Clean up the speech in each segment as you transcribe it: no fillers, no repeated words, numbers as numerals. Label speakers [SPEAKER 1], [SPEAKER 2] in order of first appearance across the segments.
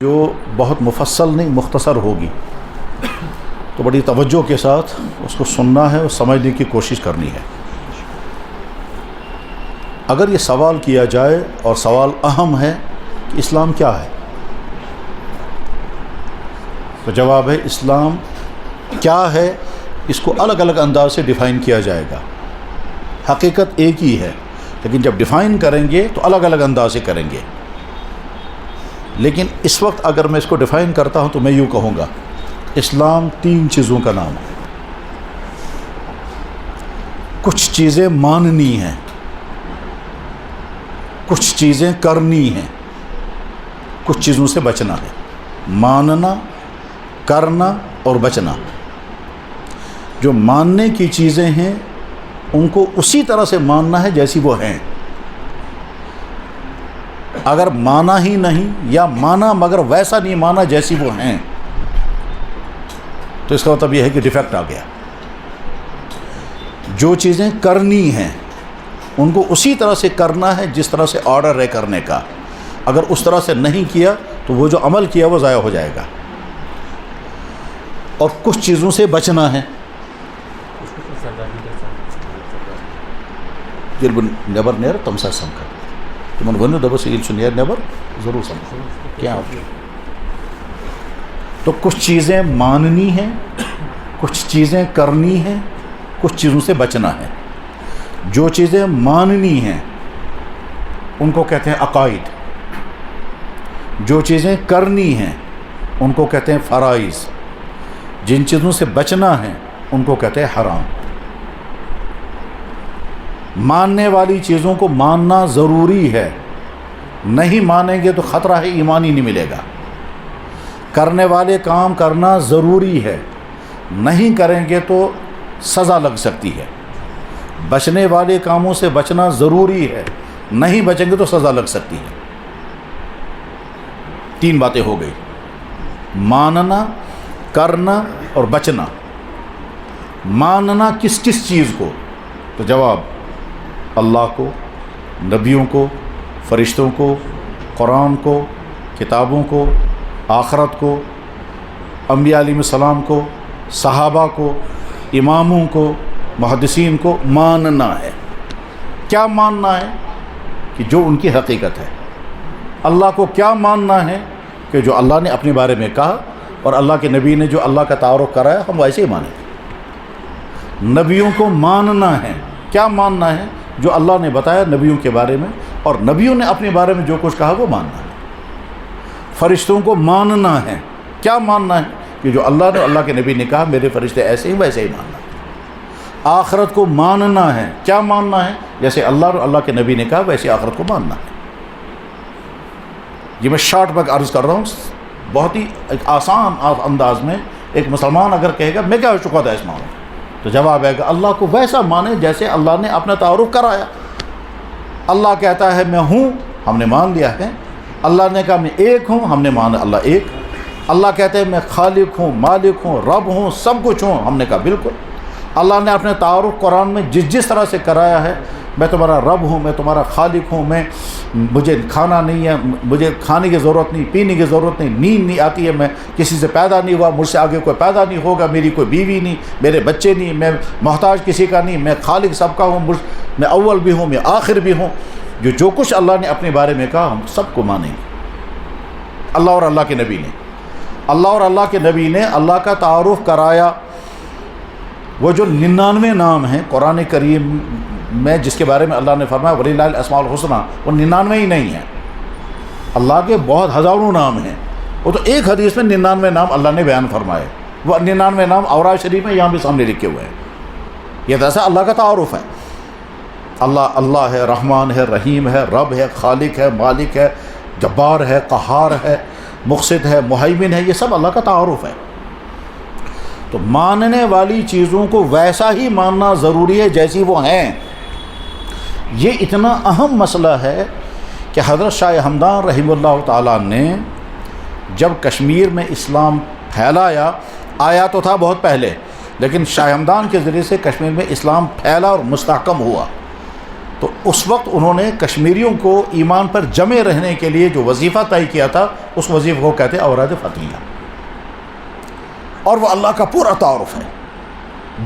[SPEAKER 1] جو بہت مفصل نہیں مختصر ہوگی، تو بڑی توجہ کے ساتھ اس کو سننا ہے اور سمجھنے کی کوشش کرنی ہے۔ اگر یہ سوال کیا جائے اور سوال اہم ہے کہ اسلام کیا ہے، تو جواب ہے اسلام کیا ہے اس کو الگ الگ انداز سے ڈیفائن کیا جائے گا۔ حقیقت ایک ہی ہے، لیکن جب ڈیفائن کریں گے تو الگ الگ انداز سے کریں گے۔ لیکن اس وقت اگر میں اس کو ڈیفائن کرتا ہوں تو میں یوں کہوں گا، اسلام 3 چیزوں کا نام ہے۔ کچھ چیزیں ماننی ہیں، کچھ چیزیں کرنی ہیں، کچھ چیزوں سے بچنا ہے۔ ماننا، کرنا اور بچنا۔ جو ماننے کی چیزیں ہیں ان کو اسی طرح سے ماننا ہے جیسی وہ ہیں۔ اگر مانا ہی نہیں یا مانا مگر ویسا نہیں مانا جیسی وہ ہیں، تو اس کا مطلب یہ ہے کہ ڈیفیکٹ آ گیا۔ جو چیزیں کرنی ہیں ان کو اسی طرح سے کرنا ہے جس طرح سے آرڈر ہے کرنے کا۔ اگر اس طرح سے نہیں کیا تو وہ جو عمل کیا وہ ضائع ہو جائے گا۔ اور کچھ چیزوں سے بچنا ہے۔ نیبر نیر تم سا سم کر تمہن ونو دبس ایل سو نیر نیبر ضرور سم کیا تو کچھ چیزیں ماننی ہیں، کچھ چیزیں کرنی ہیں، کچھ چیزوں سے بچنا ہے۔ جو چیزیں ماننی ہیں ان کو کہتے ہیں عقائد، جو چیزیں کرنی ہیں ان کو کہتے ہیں فرائض، جن چیزوں سے بچنا ہے ان کو کہتے ہیں حرام۔ ماننے والی چیزوں کو ماننا ضروری ہے، نہیں مانیں گے تو خطرہ ہے ایمان ہی نہیں ملے گا۔ کرنے والے کام کرنا ضروری ہے، نہیں کریں گے تو سزا لگ سکتی ہے۔ بچنے والے کاموں سے بچنا ضروری ہے، نہیں بچیں گے تو سزا لگ سکتی ہے۔ 3 باتیں ہو گئی، ماننا، کرنا اور بچنا۔ ماننا کس کس چیز کو؟ تو جواب اللہ کو، نبیوں کو، فرشتوں کو، قرآن کو، کتابوں کو، آخرت کو، انبیاء علیہ السلام کو، صحابہ کو، اماموں کو، محدثین کو ماننا ہے۔ کیا ماننا ہے؟ کہ جو ان کی حقیقت ہے۔ اللہ کو کیا ماننا ہے؟ کہ جو اللہ نے اپنے بارے میں کہا اور اللہ کے نبی نے جو اللہ کا تعارف کرایا ہم ویسے ہی مانیں۔ نبیوں کو ماننا ہے۔ کیا ماننا ہے؟ جو اللہ نے بتایا نبیوں کے بارے میں اور نبیوں نے اپنے بارے میں جو کچھ کہا وہ ماننا ہے۔ فرشتوں کو ماننا ہے۔ کیا ماننا ہے؟ کہ جو اللہ نے اللہ کے نبی نے کہا میرے فرشتے ایسے ہی ویسے ہی ماننا ہے۔ آخرت کو ماننا ہے۔ کیا ماننا ہے؟ جیسے اللہ اور اللہ کے نبی نے کہا ویسے آخرت کو ماننا ہے۔ یہ میں شارٹ میں عرض کر رہا ہوں، بہت ہی ایک آسان انداز میں۔ ایک مسلمان اگر کہے گا میں کیا چکا اس مانوں، تو جواب ہے کہ اللہ کو ویسا مانے جیسے اللہ نے اپنا تعارف کرایا۔ اللہ کہتا ہے میں ہوں، ہم نے مان لیا ہے۔ اللہ نے کہا میں ایک ہوں، ہم نے مانا اللہ ایک۔ اللہ کہتے ہیں میں خالق ہوں، مالک ہوں، رب ہوں، سب کچھ ہوں، ہم نے کہا بالکل۔ اللہ نے اپنے تعارف قرآن میں جس طرح سے کرایا ہے، میں تمہارا رب ہوں، میں تمہارا خالق ہوں، مجھے کھانا نہیں ہے، مجھے کھانے کی ضرورت نہیں، پینے کی ضرورت نہیں، نیند نہیں آتی ہے، میں کسی سے پیدا نہیں ہوا، مجھ سے آگے کوئی پیدا نہیں ہوگا، میری کوئی بیوی نہیں، میرے بچے نہیں، میں محتاج کسی کا نہیں، میں خالق سب کا ہوں، میں اول بھی ہوں، میں آخر بھی ہوں۔ جو کچھ اللہ نے اپنے بارے میں کہا ہم سب کو مانیں گے۔ اللہ اور اللہ کے نبی نے، اللہ اور اللہ کے نبی نے اللہ کا تعارف کرایا۔ وہ جو 99 نام ہیں قرآن کریم میں جس کے بارے میں اللہ نے فرمایا وَلِلَّهِ الْأَسْمَاءُ الْحُسْنَىٰ، وہ 99 ہی نہیں ہیں، اللہ کے بہت ہزاروں نام ہیں۔ وہ تو ایک حدیث میں 99 نام اللہ نے بیان فرمائے۔ وہ 99 نام اوراد شریف میں یہاں بھی سامنے لکھے ہوئے ہیں۔ یہ تو ایسا اللہ کا تعارف ہے۔ اللہ ہے، رحمان ہے، رحیم ہے، رب ہے، خالق ہے، مالک ہے، جبار ہے، قہار ہے، مقسط ہے، مہیمن ہے، یہ سب اللہ کا تعارف ہے۔ تو ماننے والی چیزوں کو ویسا ہی ماننا ضروری ہے جیسی وہ ہیں۔ یہ اتنا اہم مسئلہ ہے کہ حضرت شاہ ہمدان رحمہ اللہ تعالیٰ نے جب کشمیر میں اسلام پھیلایا، آیا تو تھا بہت پہلے، لیکن شاہ ہمدان کے ذریعے سے کشمیر میں اسلام پھیلا اور مستحکم ہوا۔ تو اس وقت انہوں نے کشمیریوں کو ایمان پر جمے رہنے کے لیے جو وظیفہ طے کیا تھا اس وظیفے کو کہتے ہیں اوراد فتحیہ، اور وہ اللہ کا پورا تعارف ہے،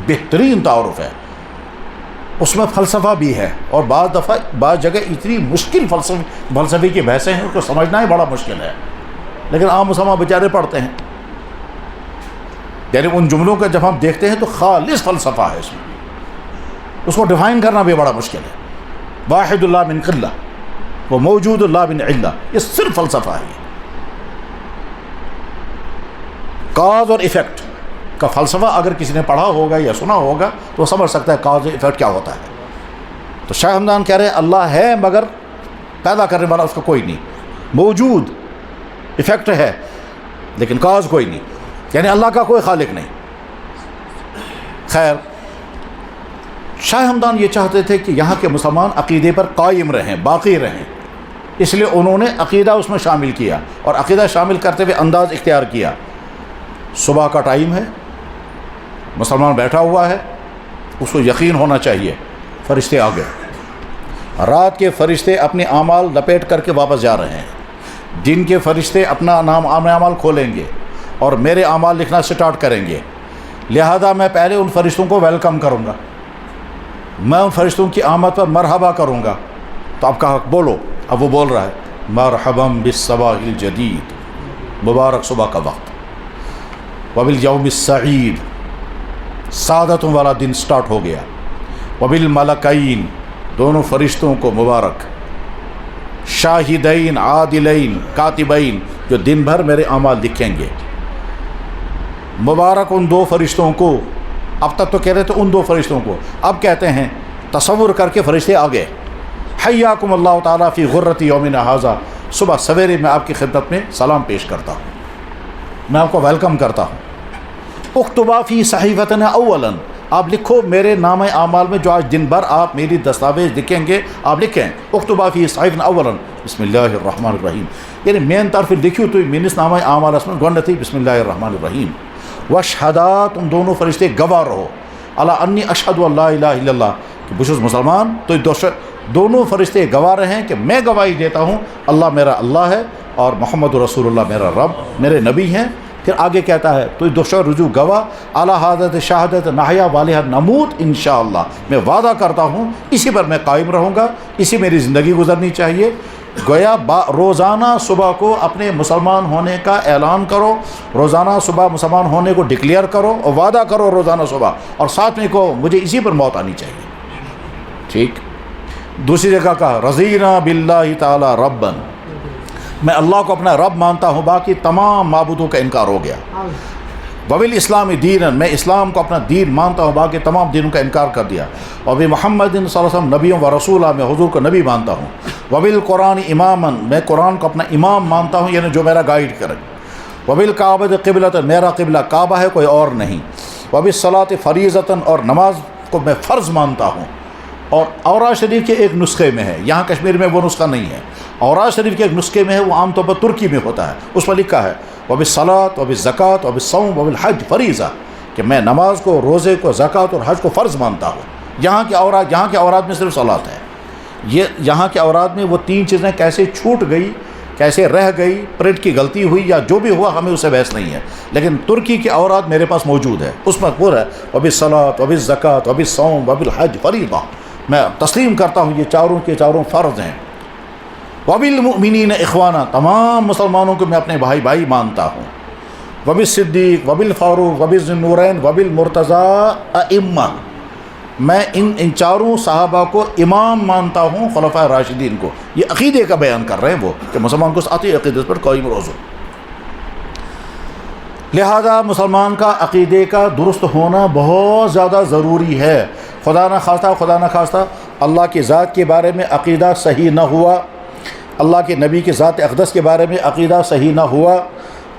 [SPEAKER 1] بہترین تعارف ہے، اس میں فلسفہ بھی ہے، اور بعض جگہ اتنی مشکل فلسفے کی بحثیں ہیں اس کو سمجھنا ہی بڑا مشکل ہے، لیکن عام مسلمان بیچارے پڑھتے ہیں، یعنی ان جملوں کا جب ہم دیکھتے ہیں تو خالص فلسفہ ہے اس میں، اس کو ڈیفائن کرنا بھی بڑا مشکل ہے۔ واحد اللہ من قلہ وہ موجود اللہ من علہ، یہ صرف فلسفہ ہے، کاز اور ایفیکٹ کا فلسفہ اگر کسی نے پڑھا ہوگا یا سنا ہوگا تو وہ سمجھ سکتا ہے کاز اور ایفیکٹ کیا ہوتا ہے۔ تو شاہ ہمدان کہہ رہے ہیں اللہ ہے مگر پیدا کرنے والا اس کا کوئی نہیں، موجود ایفیکٹ ہے لیکن کاز کوئی نہیں، یعنی اللہ کا کوئی خالق نہیں۔ خیر، شاہ ہمدان یہ چاہتے تھے کہ یہاں کے مسلمان عقیدے پر قائم رہیں، باقی رہیں، اس لیے انہوں نے عقیدہ اس میں شامل کیا، اور عقیدہ شامل کرتے ہوئے انداز اختیار کیا۔ صبح کا ٹائم ہے، مسلمان بیٹھا ہوا ہے، اس کو یقین ہونا چاہیے فرشتے آ گئے، رات کے فرشتے اپنے اعمال لپیٹ کر کے واپس جا رہے ہیں، دن کے فرشتے اپنا اعمال کھولیں گے اور میرے اعمال لکھنا سٹارٹ کریں گے، لہذا میں پہلے ان فرشتوں کو ویلکم کروں گا، میں ان فرشتوں کی آمد پر مرحبا کروں گا۔ تو اب کہا بولو، اب وہ بول رہا ہے مرحبا بالصباح الجدید، مبارک صبح کا وقت، وبالیوم السعید، سعادتوں والا دن سٹارٹ ہو گیا، وبالملکین، دونوں فرشتوں کو مبارک، شاہدین عادلین کاتبین، جو دن بھر میرے اعمال لکھیں گے، مبارک ان دو فرشتوں کو۔ اب تک تو کہہ رہے تھے ان دو فرشتوں کو، اب کہتے ہیں تصور کر کے فرشتے آ گئے، حیاکم اللہ تعالیٰ فی غرۃ یومنا ھذا، صبح سویرے میں آپ کی خدمت میں سلام پیش کرتا ہوں، میں آپ کو ویلکم کرتا ہوں۔ اکتبا فی صحیفتنا اولا، آپ لکھو میرے نام اعمال میں جو آج دن بھر آپ میری دستاویز لکھیں گے آپ لکھیں، اکتبا فی صحیفتنا اولا بسم اللہ الرحمن الرحیم، یعنی مین طرف لکھیو تو میرس نام اعمال اس میں گۄڈنیتھٕے بسم اللہ الرحمن الرحیم۔ وشہدات، ان دونوں فرشتے گواہ رہو، الا انی اشہد ان لا الہ الا اللہ، کہ بہ چھُس مسلمان، تو دونوں فرشتے گواہ رہیں کہ میں گواہی دیتا ہوں اللہ میرا اللہ ہے اور محمد رسول اللہ میرا رب، میرے نبی ہیں۔ پھر آگے کہتا ہے تو دوسرا رجوع گواہ، اعلیٰ حضرت شہادت نحیا والہ نموت انشاءاللہ، میں وعدہ کرتا ہوں اسی پر میں قائم رہوں گا، اسی میری زندگی گزرنی چاہیے۔ گویا روزانہ صبح کو اپنے مسلمان ہونے کا اعلان کرو، روزانہ صبح مسلمان ہونے کو ڈکلیئر کرو اور وعدہ کرو روزانہ صبح، اور ساتھ میں کو مجھے اسی پر موت آنی چاہیے۔ ٹھیک، دوسری جگہ کہا رضینا باللہ تعالی ربًا، میں اللہ کو اپنا رب مانتا ہوں، باقی تمام معبودوں کا انکار ہو گیا۔ وبالاسلام دینا، میں اسلام کو اپنا دین مانتا ہوں، باقی تمام دینوں کا انکار کر دیا۔ وبمحمد صلی اللہ علیہ وسلم نبیوں و رسولہ، میں حضور کو نبی مانتا ہوں۔ وبالقرآن اماما، میں قرآن کو اپنا امام مانتا ہوں، یعنی جو میرا گائیڈ کرے۔ وبالکعبۃ قبلۃ، میرا قبلہ کعبہ ہے، کوئی اور نہیں۔ وبالصلاۃ فریضۃ، اور نماز کو میں فرض مانتا ہوں۔ اور اوراد شریف کے ایک نسخے میں ہے، یہاں کشمیر میں وہ نسخہ نہیں ہے، اوراد شریف کے ایک نسخے میں ہے، وہ عام طور پر ترکی میں ہوتا ہے، اس پر لکھا ہے وبالصلاۃ وبالزکوٰۃ وبالصوم وبالحج فریضہ، کہ میں نماز کو، روزے کو، زکوٰۃ اور حج کو فرض مانتا ہوں۔ یہاں کے اوراد میں صرف صلاۃ ہے۔ یہ یہاں کے اوراد میں وہ تین چیزیں کیسے چھوٹ گئی، کیسے رہ گئی، پرنٹ کی غلطی ہوئی یا جو بھی ہوا، ہمیں اس سے بحث نہیں ہے، لیکن ترکی کے اوراد میرے پاس موجود ہے، اس میں پورا ہے وبالصلاۃ وبالزکوٰۃ وبالصوم وبالحج فریضہ، میں تسلیم کرتا ہوں یہ چاروں کے چاروں فرض ہیں۔ وبالمؤمنین اخوانا، تمام مسلمانوں کو میں اپنے بھائی بھائی مانتا ہوں۔ وبالصدیق وبالفاروق وبالذوالنورین وبالمرتضیٰ ائمہ، میں ان چاروں صحابہ کو امام مانتا ہوں، خلفائے راشدین کو۔ یہ عقیدے کا بیان کر رہے ہیں وہ، کہ مسلمان کو آتی عقیدت پر قائم روزو۔ لہذا مسلمان کا عقیدے کا درست ہونا بہت زیادہ ضروری ہے۔ خدا نہ خواستہ اللہ کی ذات کے بارے میں عقیدہ صحیح نہ ہوا، اللہ کے نبی کی ذات اقدس کے بارے میں عقیدہ صحیح نہ ہوا،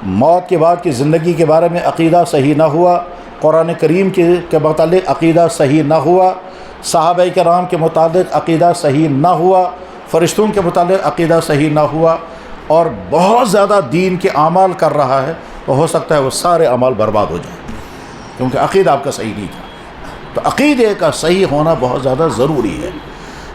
[SPEAKER 1] موت کے بعد کی زندگی کے بارے میں عقیدہ صحیح نہ ہوا، قرآن کریم کے متعلق عقیدہ صحیح نہ ہوا، صحابہ کرام کے متعلق عقیدہ صحیح نہ ہوا، فرشتوں کے متعلق عقیدہ صحیح نہ ہوا، اور بہت زیادہ دین کے اعمال کر رہا ہے، تو ہو سکتا ہے وہ سارے اعمال برباد ہو جائیں، کیونکہ عقیدہ آپ کا صحیح نہیں تھا۔ تو عقیدے کا صحیح ہونا بہت زیادہ ضروری ہے۔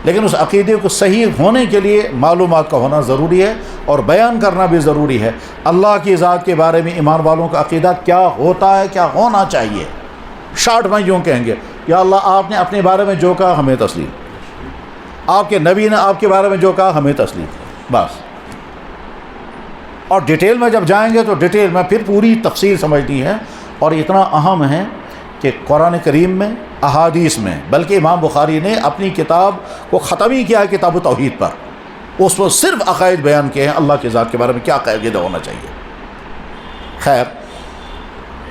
[SPEAKER 1] لیکن اس عقیدے کو صحیح ہونے کے لیے معلومات کا ہونا ضروری ہے اور بیان کرنا بھی ضروری ہے۔ اللہ کی ذات کے بارے میں ایمان والوں کا عقیدہ کیا ہوتا ہے، کیا ہونا چاہیے۔ شارٹ میں یوں کہیں گے، یا اللہ آپ نے اپنے بارے میں جو کہا ہمیں تسلیم، آپ کے نبی نے آپ کے بارے میں جو کہا ہمیں تسلیم، بس۔ اور ڈیٹیل میں جب جائیں گے تو ڈیٹیل میں پھر پوری تفصیل سمجھنی ہے، اور اتنا اہم ہے کہ قرآن کریم میں، احادیث میں، بلکہ امام بخاری نے اپنی کتاب کو ختم ہی کیا ہے کتاب توحید پر، اس پر صرف عقائد بیان کیے ہیں، اللہ کی ذات کے بارے میں کیا عقیدہ ہونا چاہیے۔ خیر،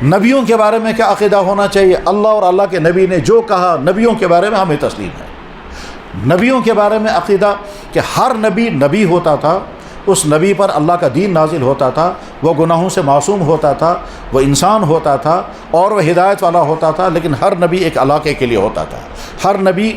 [SPEAKER 1] نبیوں کے بارے میں کیا عقیدہ ہونا چاہیے؟ اللہ اور اللہ کے نبی نے جو کہا نبیوں کے بارے میں ہمیں تسلیم ہے۔ نبیوں کے بارے میں عقیدہ کہ ہر نبی نبی ہوتا تھا، اس نبی پر اللہ کا دین نازل ہوتا تھا، وہ گناہوں سے معصوم ہوتا تھا، وہ انسان ہوتا تھا اور وہ ہدایت والا ہوتا تھا، لیکن ہر نبی ایک علاقے کے لیے ہوتا تھا، ہر نبی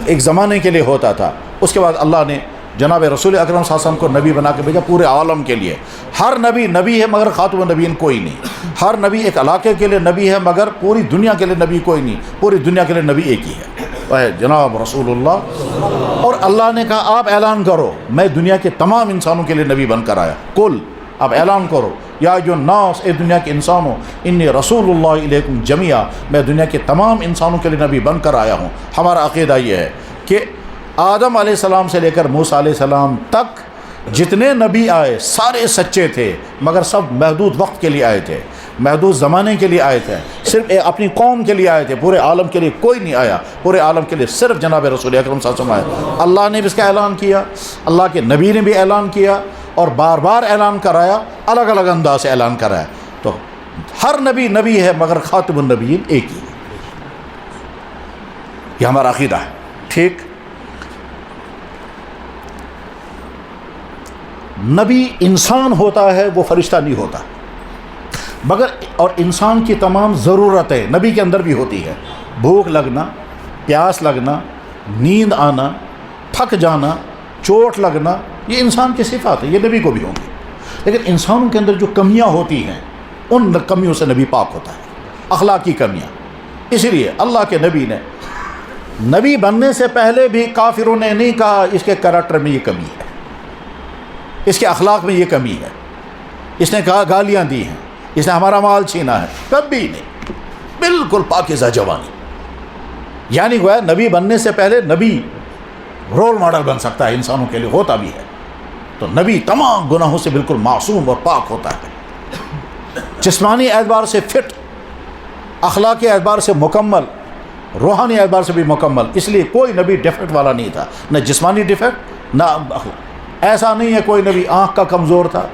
[SPEAKER 1] ایک زمانے کے لیے ہوتا تھا۔ اس کے بعد اللہ نے جناب رسول اکرم صلی اللہ علیہ وسلم کو نبی بنا کے بھیجا پورے عالم کے لیے۔ ہر نبی نبی ہے مگر خاتم النبیین کوئی نہیں، ہر نبی ایک علاقے کے لیے نبی ہے مگر پوری دنیا کے لیے نبی کوئی نہیں، پوری دنیا کے لیے نبی ایک ہی ہے، جناب رسول اللہ۔ اور اللہ نے کہا آپ اعلان کرو میں دنیا کے تمام انسانوں کے لیے نبی بن کر آیا، کل آپ اعلان کرو یا ایھا الناس، اے دنیا کے انسانوں، انی رسول اللہ الیکم جمیعا، میں دنیا کے تمام انسانوں کے لیے نبی بن کر آیا ہوں۔ ہمارا عقیدہ یہ ہے کہ آدم علیہ السلام سے لے کر موسیٰ علیہ السلام تک جتنے نبی آئے سارے سچے تھے، مگر سب محدود وقت کے لیے آئے تھے، محدود زمانے کے لیے آئے تھے، صرف اپنی قوم کے لیے آئے تھے، پورے عالم کے لیے کوئی نہیں آیا، پورے عالم کے لیے صرف جناب رسول اکرم صلی اللہ علیہ وسلم آئے۔ اللہ نے بھی اس کا اعلان کیا، اللہ کے نبی نے بھی اعلان کیا، اور بار بار اعلان کرایا، الگ الگ انداز سے اعلان کرایا۔ تو ہر نبی نبی ہے مگر خاتم النبیین ایک ہی ہے، یہ ہمارا عقیدہ ہے۔ ٹھیک، نبی انسان ہوتا ہے، وہ فرشتہ نہیں ہوتا، مگر اور انسان کی تمام ضرورتیں نبی کے اندر بھی ہوتی ہے، بھوک لگنا، پیاس لگنا، نیند آنا، تھک جانا، چوٹ لگنا، یہ انسان کی صفات ہے، یہ نبی کو بھی ہوں گی۔ لیکن انسانوں کے اندر جو کمیاں ہوتی ہیں ان کمیوں سے نبی پاک ہوتا ہے، اخلاقی کمیاں۔ اسی لیے اللہ کے نبی نے نبی بننے سے پہلے بھی کافروں نے نہیں کہا اس کے کریکٹر میں یہ کمی ہے، اس کے اخلاق میں یہ کمی ہے، اس نے کہا گالیاں دی ہیں، اس نے ہمارا مال چھینا ہے، کبھی نہیں، بالکل پاکیزہ جوانی۔ یعنی گویا نبی بننے سے پہلے نبی رول ماڈل بن سکتا ہے انسانوں کے لیے، ہوتا بھی ہے۔ تو نبی تمام گناہوں سے بالکل معصوم اور پاک ہوتا ہے، جسمانی اعتبار سے فٹ، اخلاقی اعتبار سے مکمل، روحانی اعتبار سے بھی مکمل۔ اس لیے کوئی نبی ڈیفیکٹ والا نہیں تھا، نہ جسمانی ڈیفیکٹ نہ ایسا نہیں ہے کوئی نبی آنکھ کا کمزور تھا،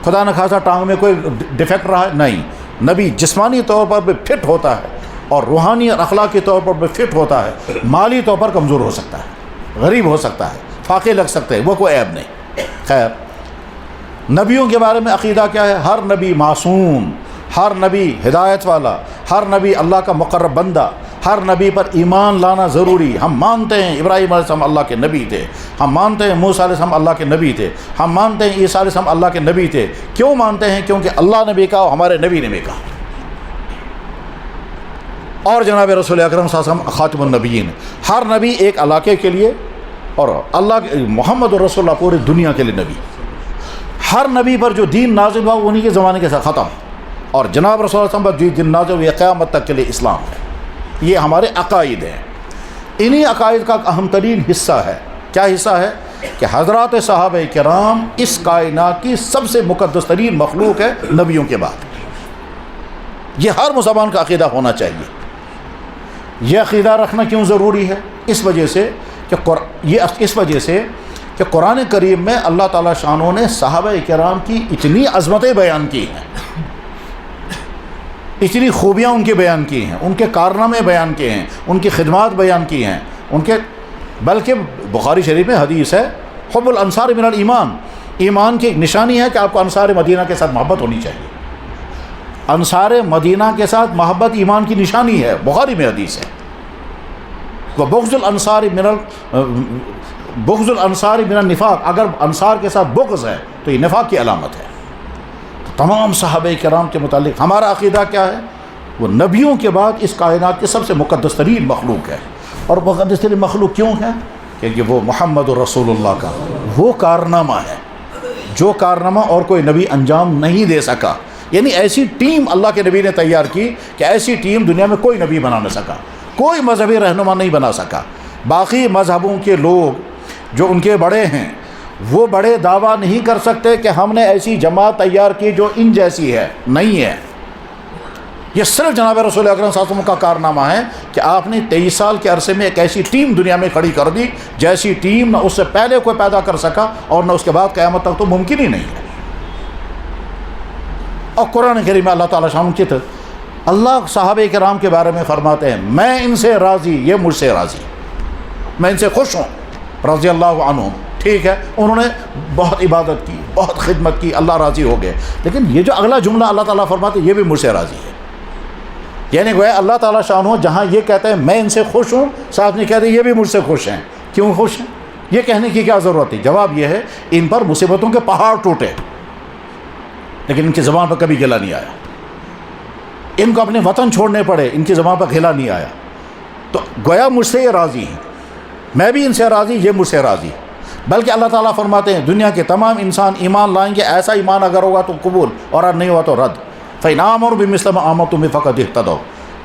[SPEAKER 1] خدا نہ خاصا ٹانگ میں کوئی ڈیفیکٹ رہا ہے، نہیں، نبی جسمانی طور پر بھی فٹ ہوتا ہے اور روحانی اور اخلاقی طور پر بھی فٹ ہوتا ہے۔ مالی طور پر کمزور ہو سکتا ہے، غریب ہو سکتا ہے، فاقے لگ سکتے ہیں، وہ کوئی عیب نہیں۔ خیر، نبیوں کے بارے میں عقیدہ کیا ہے؟ ہر نبی معصوم، ہر نبی ہدایت والا، ہر نبی اللہ کا مقرب بندہ، ہر نبی پر ایمان لانا ضروری۔ ہم مانتے ہیں ابراہیم علیہ السلام اللہ کے نبی تھے، ہم مانتے ہیں موسیٰ علیہ السلام اللہ کے نبی تھے، ہم مانتے ہیں عیسیٰ علیہ السلام اللہ کے نبی تھے۔ کیوں مانتے ہیں؟ کیونکہ اللہ نے بھی کہا اور ہمارے نبی نے بھی کہا، اور جناب رسول اکرم صلی اللہ علیہ وسلم خاتم النبیین۔ ہر نبی ایک علاقے کے لیے، اور اللہ محمد رسول اللہ پوری دنیا کے لیے نبی۔ ہر نبی پر جو دین نازل ہوا انہی کے زمانے کے ساتھ ختم، اور جناب رسول اللہ صلی اللہ علیہ وسلم پر جو دین نازل ہوا قیامت تک کے لیے اسلام ہے۔ یہ ہمارے عقائد ہیں، انہی عقائد کا اہم ترین حصہ ہے۔ کیا حصہ ہے؟ کہ حضرات صحابہ کرام اس کائنات کی سب سے مقدس ترین مخلوق ہے نبیوں کے بعد۔ یہ ہر مسلمان کا عقیدہ ہونا چاہیے۔ یہ عقیدہ رکھنا کیوں ضروری ہے؟ اس وجہ سے کہ قرآن کریم میں اللہ تعالیٰ شانوں نے صحابہ کرام کی اتنی عظمتیں بیان کی ہیں، اتنی خوبیاں ان کی بیان کی ہیں، ان کے کارنامے بیان کیے ہیں، ان کی خدمات بیان کی ہیں، بلکہ بخاری شریف میں حدیث ہے حب الانصار من الایمان، ایمان کی ایک نشانی ہے کہ آپ کو انصار مدینہ کے ساتھ محبت ہونی چاہیے۔ انصار مدینہ کے ساتھ محبت ایمان کی نشانی ہے، بخاری میں حدیث ہے۔ بغض الانصار من النفاق، اگر انصار کے ساتھ بغض ہے تو یہ نفاق کی علامت ہے۔ تمام صحابہ کرام کے متعلق ہمارا عقیدہ کیا ہے؟ وہ نبیوں کے بعد اس کائنات کے سب سے مقدس ترین مخلوق ہے۔ اور مقدس ترین مخلوق کیوں ہے؟ کہ وہ محمد رسول اللہ کا وہ کارنامہ ہے جو کارنامہ اور کوئی نبی انجام نہیں دے سکا. یعنی ایسی ٹیم اللہ کے نبی نے تیار کی کہ ایسی ٹیم دنیا میں کوئی نبی بنا نہ سکا, کوئی مذہبی رہنما نہیں بنا سکا. باقی مذہبوں کے لوگ جو ان کے بڑے ہیں وہ بڑے دعویٰ نہیں کر سکتے کہ ہم نے ایسی جماعت تیار کی جو ان جیسی ہے, نہیں ہے. یہ صرف جناب رسول اکرم صلی اللہ علیہ وسلم کا کارنامہ ہے کہ آپ نے 23 سال کے عرصے میں ایک ایسی ٹیم دنیا میں کھڑی کر دی جیسی ٹیم نہ اس سے پہلے کوئی پیدا کر سکا اور نہ اس کے بعد قیامت تک تو ممکن ہی نہیں ہے. اور قرآن کریم میں اللہ تعالیٰ شان کی اللہ صحابہ کرام کے بارے میں فرماتے ہیں میں ان سے راضی, یہ مجھ سے راضی, میں ان سے خوش ہوں رضی اللہ عنہم. ٹھیک ہے, انہوں نے بہت عبادت کی, بہت خدمت کی, اللہ راضی ہو گئے. لیکن یہ جو اگلا جملہ اللہ تعالیٰ فرماتے ہیں یہ بھی مجھ سے راضی ہے. یعنی گویا اللہ تعالیٰ شان ہو جہاں یہ کہتے ہیں میں ان سے خوش ہوں, ساتھ میں کہتے ہیں یہ بھی مجھ سے خوش ہیں. کیوں خوش ہیں؟ یہ کہنے کی کیا ضرورت تھی؟ جواب یہ ہے ان پر مصیبتوں کے پہاڑ ٹوٹے لیکن ان کی زبان پر کبھی گلہ نہیں آیا. ان کو اپنے وطن چھوڑنے پڑے, ان کی زبان پر گلہ نہیں آیا. تو گویا مجھ سے یہ راضی ہیں, میں بھی ان سے راضی, یہ مجھ سے راضی. بلکہ اللہ تعالیٰ فرماتے ہیں دنیا کے تمام انسان ایمان لائیں گے, ایسا ایمان اگر ہوگا تو قبول اور اگر نہیں ہوا تو رد. فَإِنْ آمَنُوا بِمِثْلِ مَا آمَنْتُم بِهِ فَقَدِ اهْتَدَوْا.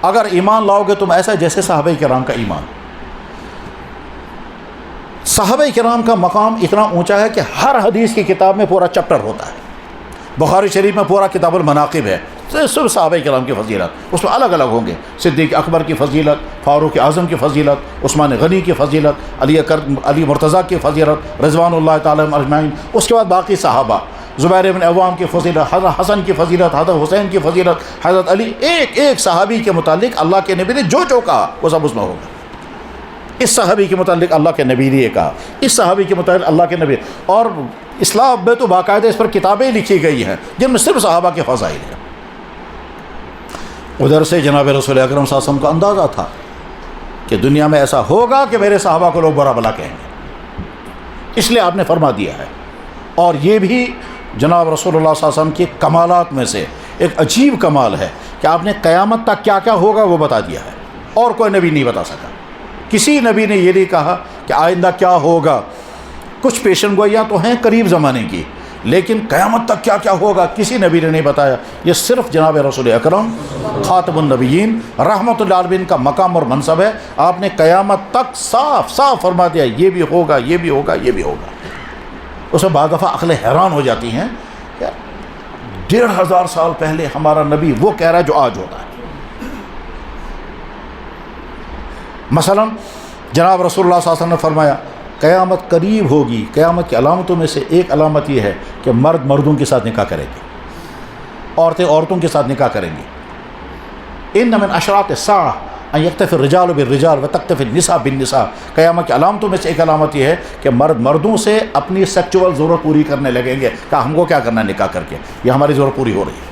[SPEAKER 1] اگر ایمان لاؤ گے تم ایسا جیسے صحابہ کرام کا ایمان. صحابہ کرام کا مقام اتنا اونچا ہے کہ ہر حدیث کی کتاب میں پورا چپٹر ہوتا ہے. بخاری شریف میں پورا کتاب المناقب ہے, صرف صحابہ کرام کی فضیلت, اس میں الگ الگ ہوں گے. صدیق اکبر کی فضیلت, فاروق اعظم کی فضیلت, عثمان غنی کی فضیلت, علی مرتضیٰ کی فضیلت رضوان اللہ تعالی اجمعین. اس کے بعد باقی صحابہ, زبیر بن عوام کی فضیلت, حضرت حسن کی فضیلت, حضرت حسین کی فضیلت, حضرت علی. ایک ایک صحابی کے متعلق اللہ کے نبی نے جو کہا وہ سب اس میں ہوگا. اس صحابی کے متعلق اللہ کے نبی نے یہ کہا, اس صحابی کے متعلق اللہ کے نبی. اور اسلام میں تو باقاعدہ اس پر کتابیں لکھی گئی ہیں جن میں صرف صحابہ کے فضائل ہیں. ادھر سے جناب رسول اکرم صلی اللہ علیہ وسلم کو اندازہ تھا کہ دنیا میں ایسا ہوگا کہ میرے صحابہ کو لوگ برا بلا کہیں گے, اس لیے آپ نے فرما دیا ہے. اور یہ بھی جناب رسول اللہ صلی اللہ علیہ وسلم کے کمالات میں سے ایک عجیب کمال ہے کہ آپ نے قیامت تک کیا کیا ہوگا وہ بتا دیا ہے, اور کوئی نبی نہیں بتا سکا. کسی نبی نے یہ نہیں کہا کہ آئندہ کیا ہوگا. کچھ پیشن گوئیاں تو ہیں قریب زمانے کی, لیکن قیامت تک کیا کیا ہوگا کسی نبی نے نہیں بتایا. یہ صرف جناب رسول اکرم خاتم النبیین رحمۃ اللہ علیہ کا مقام اور منصب ہے. آپ نے قیامت تک صاف صاف فرما دیا یہ بھی ہوگا, یہ بھی ہوگا, یہ بھی ہوگا. اس میں بعض دفعہ عقلیں حیران ہو جاتی ہیں, 1500 سال پہلے ہمارا نبی وہ کہہ رہا ہے جو آج ہوتا ہے. مثلا جناب رسول اللہ صلی اللہ علیہ وسلم نے فرمایا قیامت قریب ہوگی, قیامت کی علامتوں میں سے ایک علامت یہ ہے کہ مرد مردوں کے ساتھ نکاح کریں گے, عورتیں عورتوں کے ساتھ نکاح کریں گی. ان من اشراط الساعہ ان یکتفی الرجال بالرجال وتکتفی النساء بالنساء. قیامت کی علامتوں میں سے ایک علامت یہ ہے کہ مرد مردوں سے اپنی سیکچول ضرورت پوری کرنے لگیں گے کہ ہم کو کیا کرنا ہے نکاح کر کے, یہ ہماری ضرورت پوری ہو رہی ہے.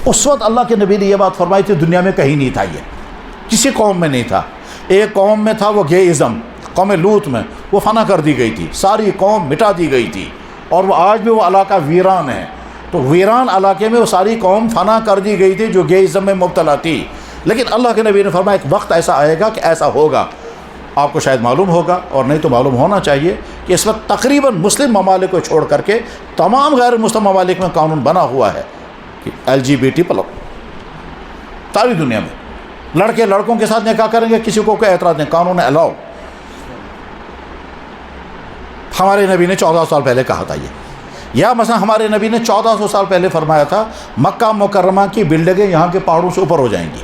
[SPEAKER 1] اس وقت اللہ کے نبی نے یہ بات فرمائی تھی, دنیا میں کہیں نہیں تھا, یہ کسی قوم میں نہیں تھا. ایک قوم میں تھا وہ گیئزم, قوم لوط میں, وہ فنا کر دی گئی تھی, ساری قوم مٹا دی گئی تھی, اور وہ آج بھی وہ علاقہ ویران ہے. تو ویران علاقے میں وہ ساری قوم فنا کر دی گئی تھی جو گیئزم میں مبتلا تھی. لیکن اللہ کے نبی نے فرمایا ایک وقت ایسا آئے گا کہ ایسا ہوگا. آپ کو شاید معلوم ہوگا اور نہیں تو معلوم ہونا چاہیے کہ اس وقت تقریباً مسلم ممالک کو چھوڑ کر کے تمام غیر مسلم ممالک میں قانون بنا ہوا ہے کہ LGBT+ ساری دنیا میں لڑکے لڑکوں کے ساتھ نکاح کریں گے, کسی کو کوئی اعتراض نہیں, قانون الاؤ. ہمارے نبی نے 1400 سال پہلے کہا تھا یہ. یا مثلا ہمارے نبی نے 1400 سال پہلے فرمایا تھا مکہ مکرمہ کی بلڈنگیں یہاں کے پہاڑوں سے اوپر ہو جائیں گی.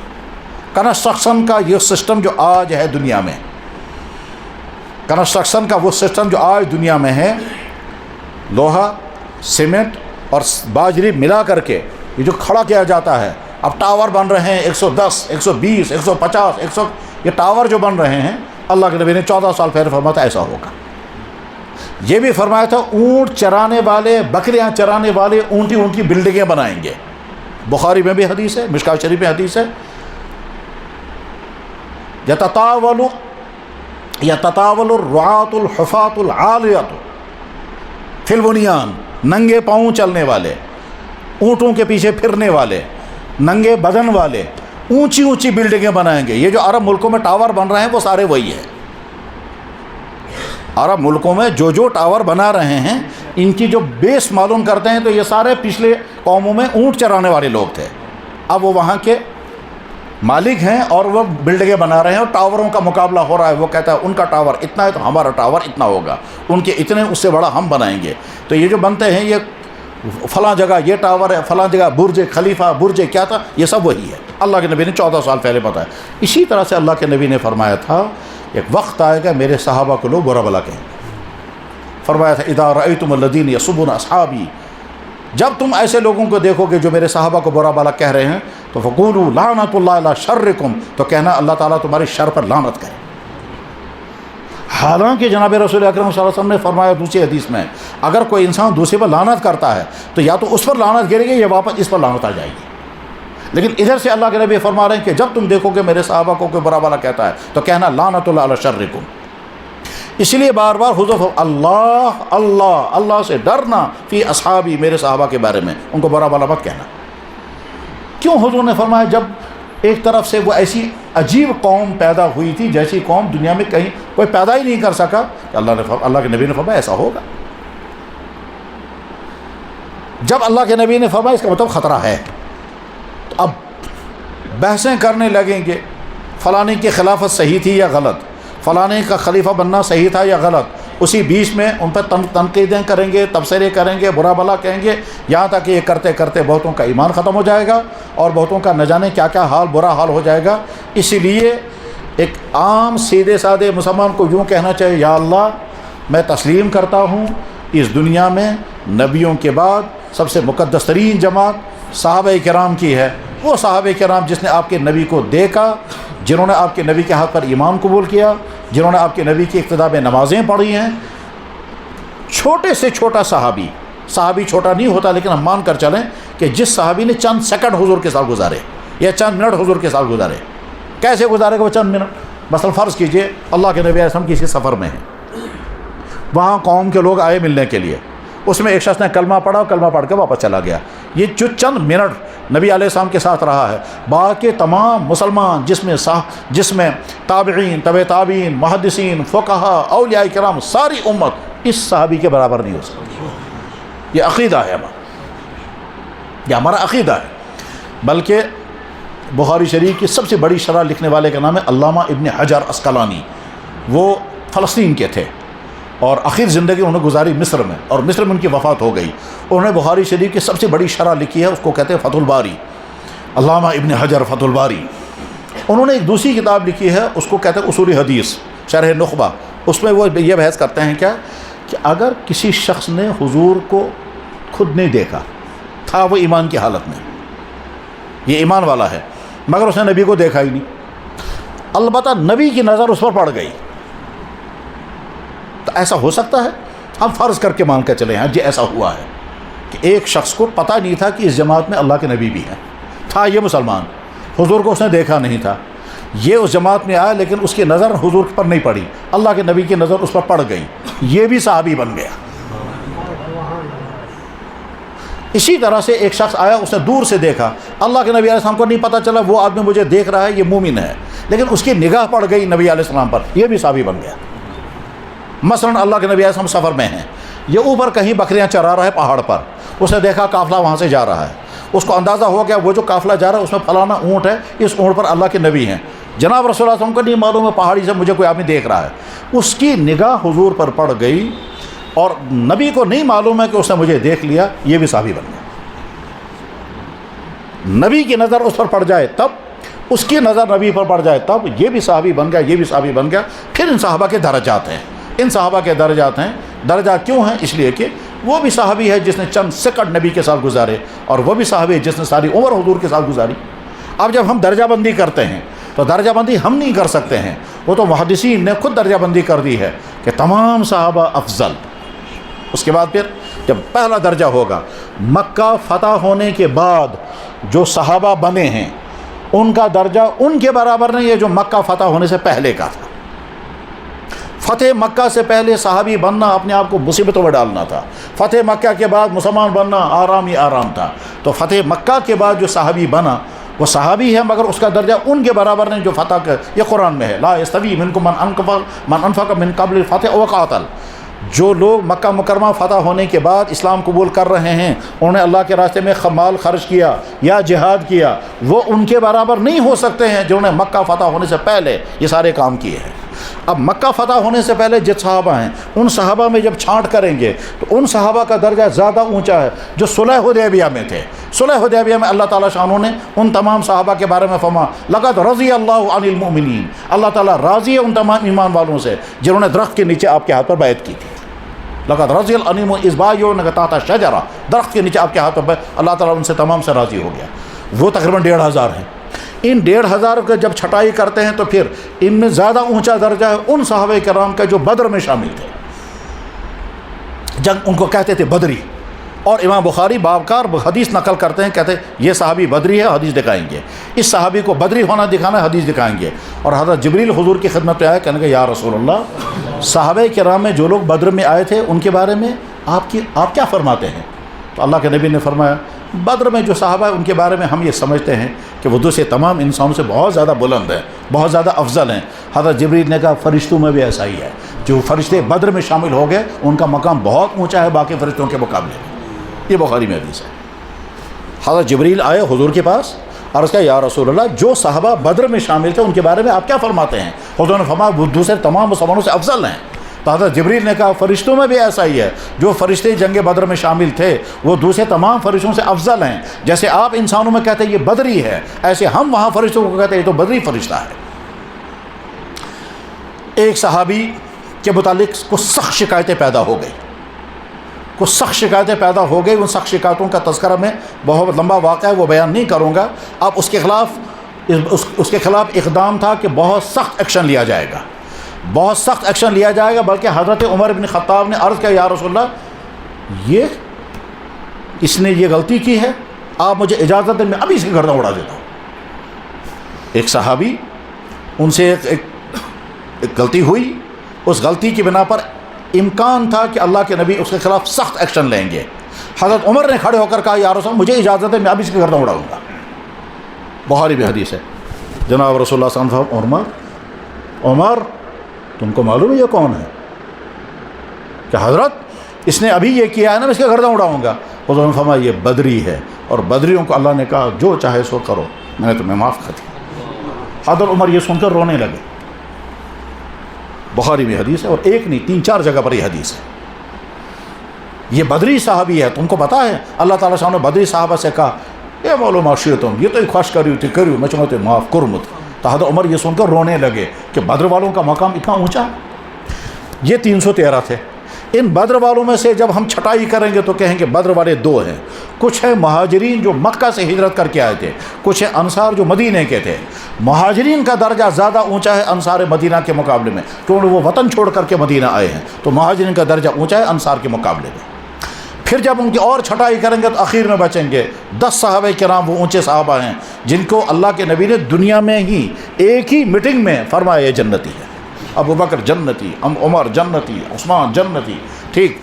[SPEAKER 1] کنسٹرکشن کا یہ سسٹم جو آج ہے دنیا میں, کنسٹرکشن کا وہ سسٹم جو آج دنیا میں ہے, لوہا سیمنٹ اور باجری ملا کر کے یہ جو کھڑا کیا جاتا ہے. اب ٹاور بن رہے ہیں 110, 120, 150, 100, یہ ٹاور جو بن رہے ہیں, اللہ کے نبی نے 14 سال پہلے فرمایا تھا ایسا ہوگا. یہ بھی فرمایا تھا اونٹ چرانے والے, بکریاں چرانے والے اونٹی اونٹی بلڈنگیں بنائیں گے. بخاری میں بھی حدیث ہے, مشکوٰۃ شریف میں حدیث ہے, یتطاول الرعاۃ الحفاۃ العالیۃ فی البنیان. ننگے پاؤں چلنے والے, اونٹوں کے پیچھے پھرنے والے, ننگے بدن والے اونچی اونچی بلڈنگیں بنائیں گے. یہ جو عرب ملکوں میں ٹاور بن رہے ہیں وہ سارے وہی ہیں. عرب ملکوں میں جو ٹاور بنا رہے ہیں ان کی جو بیس معلوم کرتے ہیں تو یہ سارے پچھلے قوموں میں اونٹ چرانے والے لوگ تھے، اب وہ وہاں کے مالک ہیں اور وہ بلڈنگیں بنا رہے ہیں اور ٹاوروں کا مقابلہ ہو رہا ہے، وہ کہتا ہے ان کا ٹاور اتنا ہے تو ہمارا ٹاور اتنا ہوگا، ان کے اتنے اس سے بڑا ہم بنائیں گے۔ تو یہ جو بنتے ہیں یہ فلاں جگہ یہ ٹاور ہے، فلاں جگہ برج خلیفہ، برج کیا تھا، یہ سب وہی ہے۔ اللہ کے نبی نے 14 سال پہلے بتایا۔ اسی طرح سے اللہ کے نبی نے فرمایا تھا ایک وقت آئے گا میرے صحابہ کو لوگ برا بلا کہیں گے۔ فرمایا تھا اذا رأیتم الذین یسبون اصحابی، جب تم ایسے لوگوں کو دیکھو گے جو میرے صحابہ کو برا بلا کہہ رہے ہیں تو فقولوا لعنت اللہ علی شرکم، تو کہنا اللہ تعالیٰ تمہاری شر پر لعنت کرے۔ حالانکہ جناب رسول اکرم صلی اللہ علیہ وسلم نے فرمایا دوسری حدیث میں اگر کوئی انسان دوسرے پر لعنت کرتا ہے تو یا تو اس پر لعنت گرے گی یا واپس اس پر لعنت آ جائے گی، لیکن ادھر سے اللہ کے نبی فرما رہے ہیں کہ جب تم دیکھو کہ میرے صحابہ کو کوئی برا بلا کہتا ہے تو کہنا لعنت اللہ علی شرکم۔ اس لیے بار بار حضور اللہ اللہ اللہ سے ڈرنا فی اصحابی، میرے صحابہ کے بارے میں ان کو برا بلا مت کہنا۔ کیوں حضور نے فرمایا؟ جب ایک طرف سے وہ ایسی عجیب قوم پیدا ہوئی تھی جیسی قوم دنیا میں کہیں کوئی پیدا ہی نہیں کر سکا، کہ اللہ کے نبی نے فرمایا ایسا ہوگا۔ جب اللہ کے نبی نے فرمایا اس کا مطلب خطرہ ہے، تو اب بحثیں کرنے لگیں گے فلانے کی خلافت صحیح تھی یا غلط، فلانے کا خلیفہ بننا صحیح تھا یا غلط، اسی بیچ میں ان پر تنقیدیں کریں گے، تبصرے کریں گے، برا بلا کہیں گے، یہاں تک کہ یہ کرتے کرتے بہتوں کا ایمان ختم ہو جائے گا اور بہتوں کا نہ جانے کیا کیا حال برا حال ہو جائے گا۔ اسی لیے ایک عام سیدھے سادے مسلمان کو یوں کہنا چاہیے یا اللہ میں تسلیم کرتا ہوں اس دنیا میں نبیوں کے بعد سب سے مقدس ترین جماعت صحابہ کرام کی ہے، وہ صحابہ کرام جس نے آپ کے نبی کو دیکھا، جنہوں نے آپ کے نبی کے ہاتھ پر ایمان قبول کیا، جنہوں نے آپ کے نبی کی اقتداء میں نمازیں پڑھی ہیں۔ چھوٹے سے چھوٹا صحابی چھوٹا نہیں ہوتا، لیکن ہم مان کر چلیں کہ جس صحابی نے چند سیکنڈ حضور کے ساتھ گزارے یا چند منٹ حضور کے ساتھ گزارے، کیسے گزارے گا وہ چند منٹ؟ مثلا فرض کیجئے اللہ کے نبی علیہ السلام کسی سفر میں ہیں، وہاں قوم کے لوگ آئے ملنے کے لیے، اس میں ایک شخص نے کلمہ پڑھا، کلمہ پڑھ کے واپس چلا گیا۔ یہ جو چند منٹ نبی علیہ السلام کے ساتھ رہا ہے، باقی تمام مسلمان جس میں تابعین، طبع تابعین، محدثین، فقہاء، اولیاء کرام، ساری امت اس صحابی کے برابر نہیں ہو سکتی۔ یہ عقیدہ ہے ہمارا، یہ ہمارا عقیدہ ہے۔ بلکہ بخاری شریف کی سب سے بڑی شرح لکھنے والے کا نام ہے علامہ ابن حجر عسقلانی، وہ فلسطین کے تھے اور آخر زندگی انہوں نے گزاری مصر میں، اور مصر میں ان کی وفات ہو گئی۔ انہوں نے بخاری شریف کی سب سے بڑی شرح لکھی ہے، اس کو کہتے ہیں فتح الباری، علامہ ابن حجر فتح الباری۔ انہوں نے ایک دوسری کتاب لکھی ہے، اس کو کہتے ہیں اصول حدیث شرح نخبہ۔ اس میں وہ یہ بحث کرتے ہیں کیا کہ اگر کسی شخص نے حضور کو خود نہیں دیکھا تھا، وہ ایمان کی حالت میں، یہ ایمان والا ہے، مگر اس نے نبی کو دیکھا ہی نہیں، البتہ نبی کی نظر اس پر پڑ گئی، تو ایسا ہو سکتا ہے؟ ہم فرض کر کے مان کے چلے ہیں جی ایسا ہوا ہے کہ ایک شخص کو پتہ نہیں تھا کہ اس جماعت میں اللہ کے نبی بھی ہیں، تھا یہ مسلمان، حضور کو اس نے دیکھا نہیں تھا، یہ اس جماعت میں آیا لیکن اس کی نظر حضور پر نہیں پڑی، اللہ کے نبی کی نظر اس پر پڑ گئی، یہ بھی صحابی بن گیا۔ اسی طرح سے ایک شخص آیا، اس نے دور سے دیکھا، اللہ کے نبی علیہ السلام کو نہیں پتہ چلا وہ آدمی مجھے دیکھ رہا ہے، یہ مومن ہے، لیکن اس کی نگاہ پڑ گئی نبی علیہ السلام پر، یہ بھی صحابی بن گیا۔ مثلا اللہ کے نبی علیہ السلام سفر میں ہیں، یہ اوپر کہیں بکریاں چرا رہا ہے پہاڑ پر، اس نے دیکھا قافلہ وہاں سے جا رہا ہے، اس کو اندازہ ہو گیا وہ جو قافلہ جا رہا ہے اس میں فلانا اونٹ ہے، اس اونٹ پر اللہ کے نبی ہیں۔ جناب رسول اللہ صلی اللہ علیہ وسلم کو نہیں معلوم ہے پہاڑی سے مجھے کوئی آدمی دیکھ رہا ہے، اس کی نگاہ حضور پر پڑ گئی اور نبی کو نہیں معلوم ہے کہ اس نے مجھے دیکھ لیا، یہ بھی صحابی بن گیا۔ نبی کی نظر اس پر پڑ جائے تب، اس کی نظر نبی پر پڑ جائے تب، یہ بھی صحابی بن گیا، یہ بھی صحابی بن گیا۔ پھر ان صحابہ کے درجات ہیں، ان صحابہ کے درجات ہیں۔ درجات کیوں ہیں؟ اس لیے کہ وہ بھی صحابی ہے جس نے چند سیکنڈ نبی کے ساتھ گزارے، اور وہ بھی صحابی ہے جس نے ساری عمر حضور کے ساتھ گزاری۔ اب جب ہم درجہ بندی کرتے ہیں تو درجہ بندی ہم نہیں کر سکتے ہیں، وہ تو محدثین نے خود درجہ بندی کر دی ہے کہ تمام صحابہ افضل۔ اس کے بعد پھر جب پہلا درجہ ہوگا، مکہ فتح ہونے کے بعد جو صحابہ بنے ہیں ان کا درجہ ان کے برابر نہیں ہے جو مکہ فتح ہونے سے پہلے کا تھا۔ فتح مکہ سے پہلے صحابی بننا اپنے آپ کو مصیبتوں میں ڈالنا تھا، فتح مکہ کے بعد مسلمان بننا آرام ہی آرام تھا۔ تو فتح مکہ کے بعد جو صحابی بنا وہ صحابی ہے مگر اس کا درجہ ان کے برابر نہیں جو فتح کر. یہ قرآن میں ہے، لا یستوی منکم من انفق من قبل الفتح وقاتل. جو لوگ مکہ مکرمہ فتح ہونے کے بعد اسلام قبول کر رہے ہیں، انہوں نے اللہ کے راستے میں مال خرچ کیا یا جہاد کیا، وہ ان کے برابر نہیں ہو سکتے ہیں جنہوں نے مکہ فتح ہونے سے پہلے یہ سارے کام کیے ہیں. اب مکہ فتح ہونے سے پہلے جت صحابہ ہیں، ان صحابہ میں جب چھانٹ کریں گے تو ان صحابہ کا درجہ زیادہ اونچا ہے جو صلح حدیبیہ میں تھے. صلح حدیبیہ میں اللہ تعالیٰ شانوں نے ان تمام صحابہ کے بارے میں فرمایا لقد رضی اللہ عن المؤمنین، اللہ تعالیٰ راضی ہے ان تمام ایمان والوں سے جنہوں نے درخت کے نیچے آپ کے ہاتھ پر بیعت کی تھی. لقد رضی العلیم اذ بایعونک تحت الشجرہ، درخت کے نیچے آپ کے ہاتھ پر اللہ تعالیٰ ان سے تمام سے راضی ہو گیا. وہ تقریباً 1,500 ہیں. ان 1,500 کا جب چھٹائی کرتے ہیں تو پھر ان میں زیادہ اونچا درجہ ہے ان صحابہ کرام کا جو بدر میں شامل تھے. جنگ ان کو کہتے تھے بدری، اور امام بخاری بابکار حدیث نقل کرتے ہیں، کہتے ہیں یہ صحابی بدری ہے، حدیث دکھائیں گے. اس صحابی کو بدری ہونا دکھانا ہے، حدیث دکھائیں گے. اور حضرت جبریل حضور کی خدمت پہ آئے، کہنے کہ یا رسول اللہ، صحابہ کرام میں جو لوگ بدر میں آئے تھے ان کے بارے میں آپ کیا فرماتے ہیں؟ تو اللہ کے نبی نے فرمایا بدر میں جو صحابہ ہیں ان کے بارے میں ہم یہ سمجھتے ہیں کہ وہ دوسرے تمام انسانوں سے بہت زیادہ بلند ہیں، بہت زیادہ افضل ہیں. حضرت جبریل نے کہا فرشتوں میں بھی ایسا ہی ہے، جو فرشتے بدر میں شامل ہو گئے ان کا مقام بہت اونچا ہے باقی فرشتوں کے مقابلے میں. یہ بخاری میں حدیث ہے. حضرت جبریل آئے حضور کے پاس، عرض کیا یا رسول اللہ، جو صحابہ بدر میں شامل تھے ان کے بارے میں آپ کیا فرماتے ہیں؟ حضور نے فرمایا وہ دوسرے تمام مسلمانوں سے افضل ہیں. تو حضرت جبریل نے کہا فرشتوں میں بھی ایسا ہی ہے، جو فرشتے جنگ بدر میں شامل تھے وہ دوسرے تمام فرشتوں سے افضل ہیں. جیسے آپ انسانوں میں کہتے ہیں یہ بدری ہے، ایسے ہم وہاں فرشتوں کو کہتے ہیں یہ تو بدری فرشتہ ہے. ایک صحابی کے متعلق کچھ سخت شکایتیں پیدا ہو گئی، ان سخت شکایتوں کا تذکرہ میں بہت لمبا واقعہ ہے، وہ بیان نہیں کروں گا. اب اس کے خلاف اقدام تھا کہ بہت سخت ایکشن لیا جائے گا، بلکہ حضرت عمر بن خطاب نے عرض کیا یا رسول اللہ، اس نے یہ غلطی کی ہے، آپ مجھے اجازت دیں میں ابھی اس کی گردن اڑا دیتا ہوں. ایک صحابی ان سے ایک غلطی ہوئی، اس غلطی کی بنا پر امکان تھا کہ اللہ کے نبی اس کے خلاف سخت ایکشن لیں گے. حضرت عمر نے کھڑے ہو کر کہا یا رسول اللہ مجھے اجازت ہے میں اب اس کی گردن اڑاؤں گا. بخاری میں حدیث ہے. جناب رسول اللہ صلی اللہ علیہ وسلم عمر تم کو معلوم ہے یہ کون ہے؟ کہ حضرت اس نے ابھی یہ کیا ہے نا، میں اس کی گردن اڑاؤں گا. حضور نے فرمایا یہ بدری ہے، اور بدریوں کو اللہ نے کہا جو چاہے سو کرو، میں نے تمہیں معاف کر دیا. حضرت عمر یہ سن کر رونے لگے. بخاری میں حدیث ہے، اور ایک نہیں 3-4 جگہ پر یہ حدیث ہے. یہ بدری صحابی ہے، تم کو پتا ہے اللہ تعالیٰ صاحب نے بدری صحابہ سے کہا اے مولو معاشیتم، یہ تو ایک خواہش کری میں چاہوں تو معاف کرمت. تو حضرت عمر یہ سن کر رونے لگے کہ بدر والوں کا مقام اتنا اونچا. یہ 313 تھے. ان بدر والوں میں سے جب ہم چھٹائی کریں گے تو کہیں گے بدر والے 2 ہیں. کچھ ہیں مہاجرین جو مکہ سے ہجرت کر کے آئے تھے، کچھ ہیں انصار جو مدینہ کے تھے. مہاجرین کا درجہ زیادہ اونچا ہے انصار مدینہ کے مقابلے میں، کیونکہ وہ وطن چھوڑ کر کے مدینہ آئے ہیں، تو مہاجرین کا درجہ اونچا ہے انصار کے مقابلے میں. پھر جب ان کی اور چھٹائی کریں گے تو اخیر میں بچیں گے 10 صحابہ کرام، وہ اونچے صحابہ ہیں جن کو اللہ کے نبی نے دنیا میں ہی ایک ہی میٹنگ میں فرمایا یہ جنتی ہے. ابو بکر جنتی، عمر جنتی، عثمان جنتی. ٹھیک،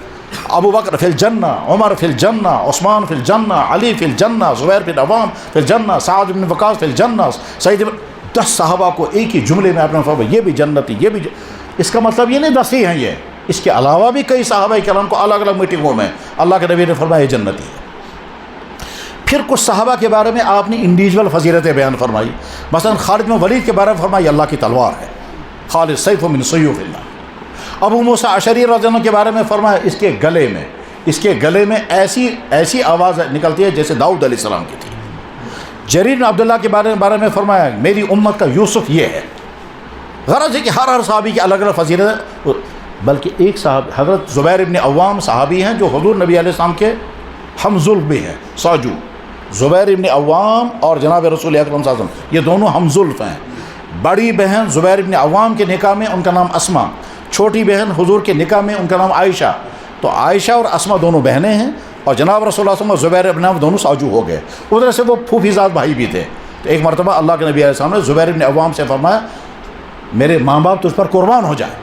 [SPEAKER 1] ابو بکر فی الجنہ، عمر فی الجنہ، عثمان فی الجنہ، علی فی الجنہ، زبیر فی العوام فی الجنہ، سعد بن وقاص فی الجنہ، سعید بن 10 صحابہ کو ایک ہی جملے میں آپ نے فرمایا یہ بھی جنتی، یہ بھی اس کا مطلب یہ نہیں 10 ہی ہیں یہ، اس کے علاوہ بھی کئی صحابہ کرام کو الگ الگ میٹنگوں میں اللہ کے نبی نے فرمایا یہ جنتی ہے. پھر کچھ صحابہ کے بارے میں آپ نے انڈیویجول فضیلتیں بیان فرمائی. مثلا خالد بن ولید کے بارے میں فرمایا اللہ کی تلوار ہے، خالد سیف من سیوف اللہ. ابو موسیٰ اشعری رضی اللہ عنہ کے بارے میں فرمایا اس کے گلے میں ایسی آواز نکلتی ہے جیسے داؤد علیہ السلام کی تھی. جریر بن عبداللہ کے بارے میں فرمایا میری امت کا یوسف یہ ہے. غرض ہے کہ ہر صحابی کی الگ الگ فضیلت. بلکہ ایک صاحب حضرت زبیر ابن عوام صحابی ہیں جو حضور نبی علیہ السلام کے ہم زلف بھی ہیں، ساجو. زبیر ابن عوام اور جناب رسول اکرم صلی اللہ علیہ وسلم یہ دونوں ہم زلف ہیں. بڑی بہن زبیر ابن عوام کے نکاح میں ان کا نام اسما، چھوٹی بہن حضور کے نکاح میں ان کا نام عائشہ. تو عائشہ اور اسما دونوں بہنیں ہیں، اور جناب رسول اللہ صلی اللہ علیہ وسلم اور زبیر ابن عوام دونوں ساجو ہو گئے. ادھر سے وہ پھوپھی زاد بھائی بھی تھے. تو ایک مرتبہ اللہ کے نبی علیہ السلام نے زبیر ابن عوام سے فرمایا میرے ماں باپ تجھ پر قربان ہو جائے.